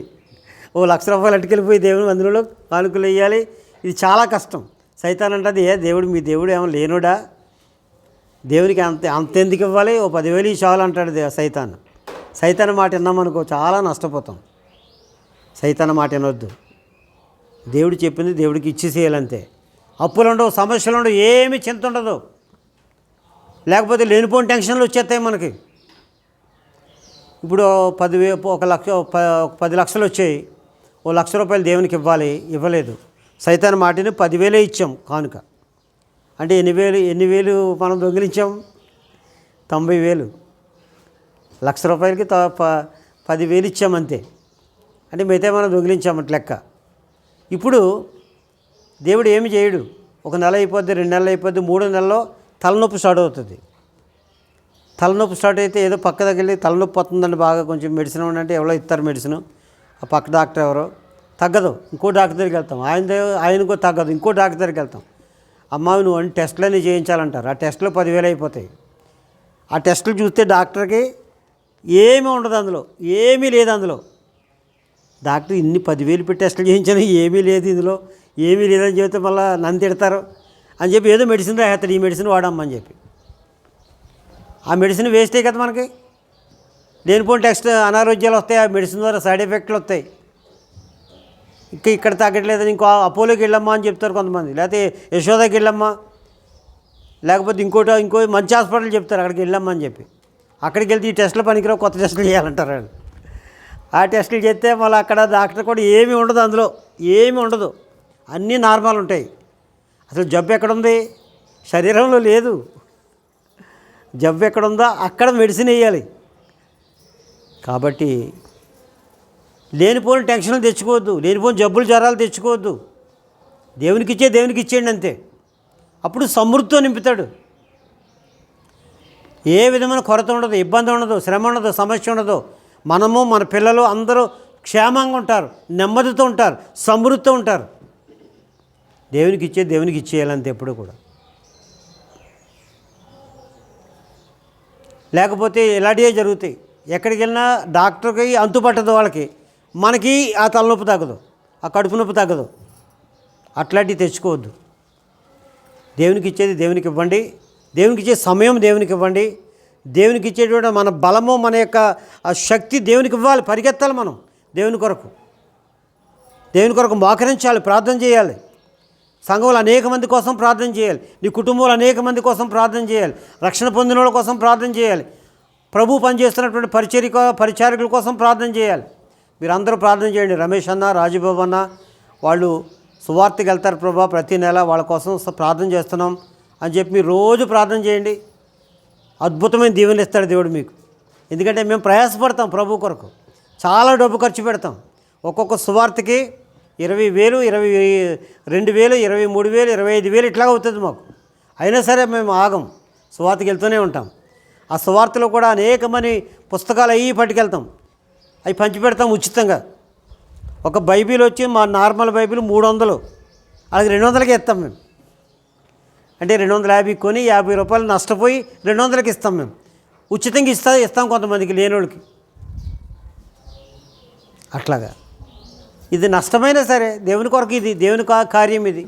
1,00,000 రూపాయలు అట్టుకెళ్ళిపోయి దేవుని మందిరంలో కానుకలు వేయాలి. ఇది చాలా కష్టం. సైతాన్ అంటది, దేవుడు మీ దేవుడు ఏమో లేనుడా, దేవునికి అంత ఎందుకు ఇవ్వాలి, 10,000 చాలు అంటాడు సైతాన్ మాట విన్నామనుకో చాలా నష్టపోతాం. సైతాన్ మాట వినొద్దు. దేవుడు చెప్పింది దేవుడికి ఇచ్చేసేయాలంతే. అప్పులు ఉండవు, సమస్యలు ఉండవు, ఏమీ చింత ఉండదు. లేకపోతే లేనిపోని టెన్షన్లు వచ్చేస్తాయి మనకి. ఇప్పుడు 10 లక్షలు వచ్చాయి, 1,00,000 రూపాయలు దేవునికి ఇవ్వలేదు. సైతాన్ మాటని 10,000 ఇచ్చాం కానుక. అంటే ఎన్ని వేలు మనం దొంగిలించాం? 90,000. 1,00,000 రూపాయలకి 10,000 ఇచ్చామంతే. అంటే మిగతా మనం దొంగిలించామంట లెక్క. ఇప్పుడు దేవుడు ఏమి చేయడు. 1 నెల అయిపోద్ది, 2 నెలలు అయిపోద్ది, 3వ నెలలో తలనొప్పి స్టార్ట్ అవుతుంది. తలనొప్పి స్టార్ట్ అయితే ఏదో పక్క దగ్గర వెళ్ళి తలనొప్పి వస్తుందండి బాగా, కొంచెం మెడిసిన్ అంటే ఎవరో ఇస్తారు మెడిసిన్. ఆ పక్క డాక్టర్ ఎవరో తగ్గదు, ఇంకో డాక్టర్ దగ్గరికి వెళ్తాం. ఆయనకో తగ్గదు, ఇంకో డాక్టర్ దగ్గరికి వెళ్తాం. అమ్మాయి నువ్వు అన్ని టెస్టులన్నీ చేయించాలంటారు. ఆ టెస్టులో 10,000 అయిపోతాయి. ఆ టెస్టులు చూస్తే డాక్టర్కి ఏమీ ఉండదు, అందులో ఏమీ లేదు. అందులో డాక్టర్ ఇన్ని 10,000 పెట్టి టెస్టులు చేయించాను, ఏమీ లేదు ఇందులో, ఏమీ లేదని చెబితే మళ్ళీ నన్ను తిడతారు అని చెప్పి ఏదో మెడిసిన్ రాసేస్తాడు, ఈ మెడిసిన్ వాడమ్మని చెప్పి. ఆ మెడిసిన్ వేస్టే కదా మనకి. లేనిపోయిన టెస్ట్ అనారోగ్యాలు వస్తాయి, ఆ మెడిసిన్ ద్వారా సైడ్ ఎఫెక్ట్లు వస్తాయి. ఇక్కడ తగ్గట్లేదని ఇంకో అపోలోకి వెళ్ళమ్మా అని చెప్తారు కొంతమంది, లేకపోతే యశోదకి వెళ్ళమ్మా, లేకపోతే ఇంకో మంచి హాస్పిటల్ చెప్తారు, అక్కడికి వెళ్ళమ్మా అని చెప్పి. అక్కడికి వెళ్తే ఈ టెస్టులు పనికిరావు, కొత్త టెస్టులు చేయాలంటారు వాళ్ళు. ఆ టెస్టులు చేస్తే మళ్ళీ అక్కడ డాక్టర్ కూడా ఏమీ ఉండదు, అందులో ఏమీ ఉండదు, అన్నీ నార్మల్ ఉంటాయి. అసలు జబ్బు ఎక్కడుంది? శరీరంలో లేదు. జబ్బు ఎక్కడుందో అక్కడ మెడిసిన్ వేయాలి. కాబట్టి లేనిపోయిన టెన్షన్లు తెచ్చుకోవద్దు, లేనిపోయిన జబ్బులు జ్వరాలు తెచ్చుకోవద్దు. దేవునికి ఇచ్చేయండి అంతే. అప్పుడు సమృద్ధితో నింపుతాడు. ఏ విధమైన కొరత ఉండదు, ఇబ్బంది ఉండదు, శ్రమ ఉండదు, సమస్య ఉండదు. మనము మన పిల్లలు అందరూ క్షేమంగా ఉంటారు, నెమ్మదితో ఉంటారు, సమృద్ధితో ఉంటారు. దేవునికి ఇచ్చేయాలంతే ఎప్పుడు కూడా. లేకపోతే ఇలాంటివే జరుగుతాయి. ఎక్కడికి వెళ్ళినా డాక్టర్కి అంతుపట్టదు వాళ్ళకి, మనకి ఆ తలనొప్పి తగ్గదు, ఆ కడుపు నొప్పి తగ్గదు. అట్లాంటివి తెచ్చుకోవద్దు. దేవునికి ఇచ్చేది దేవునికి ఇవ్వండి, దేవునికి ఇచ్చే సమయం దేవునికి ఇవ్వండి. దేవునికి ఇచ్చేటువంటి మన బలము, మన యొక్క శక్తి దేవునికి ఇవ్వాలి. పరిగెత్తాలి మనం దేవుని కొరకు మోకరించాలి, ప్రార్థన చేయాలి. సంఘంలో అనేక మంది కోసం ప్రార్థన చేయాలి. నీ కుటుంబంలో అనేక మంది కోసం ప్రార్థన చేయాలి. రక్షణ పొందిన వాళ్ళ కోసం ప్రార్థన చేయాలి. ప్రభు పనిచేస్తున్నటువంటి పరిచారకుల కోసం ప్రార్థన చేయాలి. మీరందరూ ప్రార్థన చేయండి. రమేష్ అన్న, రాజబాబు అన్న వాళ్ళు సువార్తకి వెళ్తారు ప్రభా, ప్రతి నెల వాళ్ళ కోసం ప్రార్థన చేస్తున్నాం అని చెప్పి మీరు రోజు ప్రార్థన చేయండి. అద్భుతమైన దీవెనలు ఇస్తాడు దేవుడు మీకు. ఎందుకంటే మేము ప్రయాసపడతాం ప్రభు కొరకు, చాలా డబ్బు ఖర్చు పెడతాం. ఒక్కొక్క సువార్తకి 20,000, 22,000, 23,000, 25,000 ఇట్లా అవుతుంది మాకు. అయినా సరే మేము ఆగం, సువార్తకి వెళ్తూనే ఉంటాం. ఆ సువార్తలో కూడా అనేకమంది పుస్తకాలు అవి పట్టుకెళ్తాం, అవి పంచిపెడతాం ఉచితంగా. ఒక బైబిల్ వచ్చి మా నార్మల్ బైబిల్ 300, అలాగే 200కి ఇస్తాం మేము. అంటే 250 కొని 50 రూపాయలు నష్టపోయి 200కి ఇస్తాం మేము. ఉచితంగా ఇస్తాం కొంతమందికి, లేనోళ్ళకి. అట్లాగా ఇది నష్టమైనా సరే దేవుని కొరకు, ఇది దేవుని కార్యం. ఇది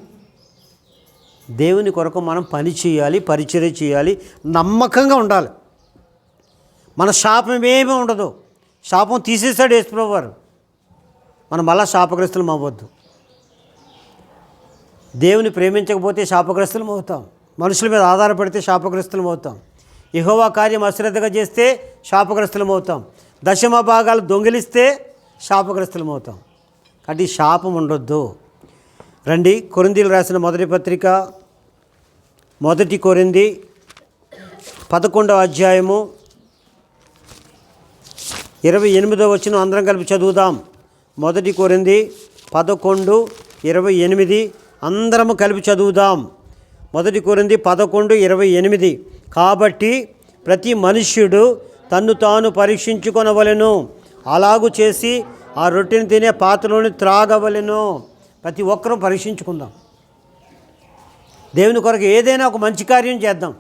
దేవుని కొరకు మనం పని చేయాలి, పరిచర్య చేయాలి, నమ్మకంగా ఉండాలి. మన శాపం ఏమీ ఉండదు. శాపం తీసేశాడు యేసుప్రభువు వారు. మనం మళ్ళా శాపగ్రస్తులం అవ్వద్దు. దేవుని ప్రేమించకపోతే శాపగ్రస్తులం అవుతాం. మనుషుల మీద ఆధారపడితే శాపగ్రస్తులం అవుతాం. యెహోవా కార్యం అశ్రద్ధగా చేస్తే శాపగ్రస్తులం అవుతాం. దశమ భాగాలు దొంగిలిస్తే శాపగ్రస్తులం అవుతాం. కాబట్టి శాపం ఉండొద్దు. రండి, కొరింథీయులకు రాసిన మొదటి పత్రిక, 1 కొరింథీ 11వ అధ్యాయము 28వ వచనం అందరం కలిపి చదువుదాం. 1 కొరింథీ 11:28 అందరము కలిపి చదువుదాం. 1 కొరింథీ 11:28. కాబట్టి ప్రతి మనుష్యుడు తన్ను తాను పరీక్షించుకొనవలెను, అలాగు చేసి ఆ రొట్టెని తినే పాత్రలోని త్రాగవలెను. ప్రతి ఒక్కరూ పరీక్షించుకుందాం. దేవుని కొరకు ఏదైనా ఒక మంచి కార్యం చేద్దాం.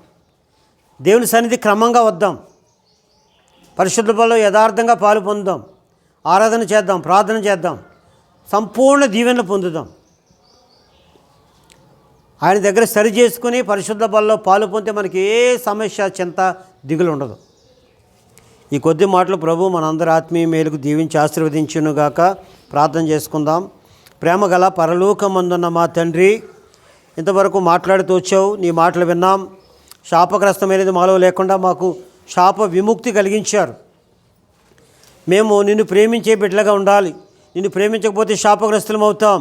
దేవుని సన్నిధి క్రమంగా వద్దాం. పరిశుద్ధ బలిలో యథార్థంగా పాలు పొందుదాం. ఆరాధన చేద్దాం, ప్రార్థన చేద్దాం, సంపూర్ణ దీవెనలు పొందుదాం. ఆయన దగ్గర సరి చేసుకుని పరిశుద్ధ బలిలో పాలు పొందితే మనకి ఏ సమస్య, చింత, దిగులు ఉండదు. ఈ కొద్ది మాటలు ప్రభు మనందరి ఆత్మీయ మేలుకు దీవించి ఆశీర్వదించునుగాక. ప్రార్థన చేసుకుందాం. ప్రేమ గల పరలోకమందున్న మా తండ్రి, ఇంతవరకు మాట్లాడుతూ వచ్చావు, నీ మాటలు విన్నాం. శాపగ్రస్తమైనది మాలో లేకుండా మాకు శాప విముక్తి కలిగించారు. మేము నిన్ను ప్రేమించే బిడ్డలుగా ఉండాలి. నిన్ను ప్రేమించకపోతే శాపగ్రస్తులం అవుతాం.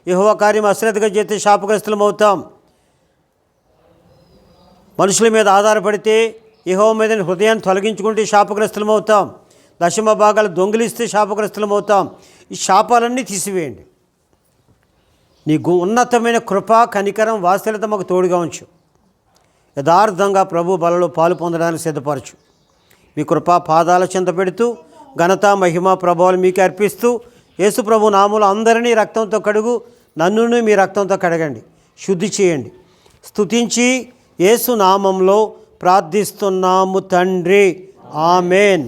యెహోవా కార్యం అశ్రద్ధగా చేస్తే శాపగ్రస్తులం అవుతాం. మనుషుల మీద ఆధారపడితే, యెహోవా మీద హృదయాన్ని తొలగించుకుంటే శాపగ్రస్తులం అవుతాం. దశమ భాగాలు దొంగిలిస్తే శాపగ్రస్తులం అవుతాం. ఈ శాపాలన్నీ తీసివేయండి. నీ ఉన్నతమైన కృప, కనికరం, వాత్సల్యత మాకు తోడుగా ఉంచు. యథార్థంగా ప్రభు బలలో పాలు పొందడానికి సిద్ధపరచు. మీ కృప పాదాల చెంత పెడుతూ ఘనత, మహిమ, ప్రభావాలు మీకు అర్పిస్తూ యేసు ప్రభు నామములో అందరినీ రక్తంతో కడుగు, నన్నును మీ రక్తంతో కడగండి, శుద్ధి చేయండి. స్తుతించి యేసు నామంలో ప్రార్థిస్తున్నాము తండ్రి. ఆమెన్.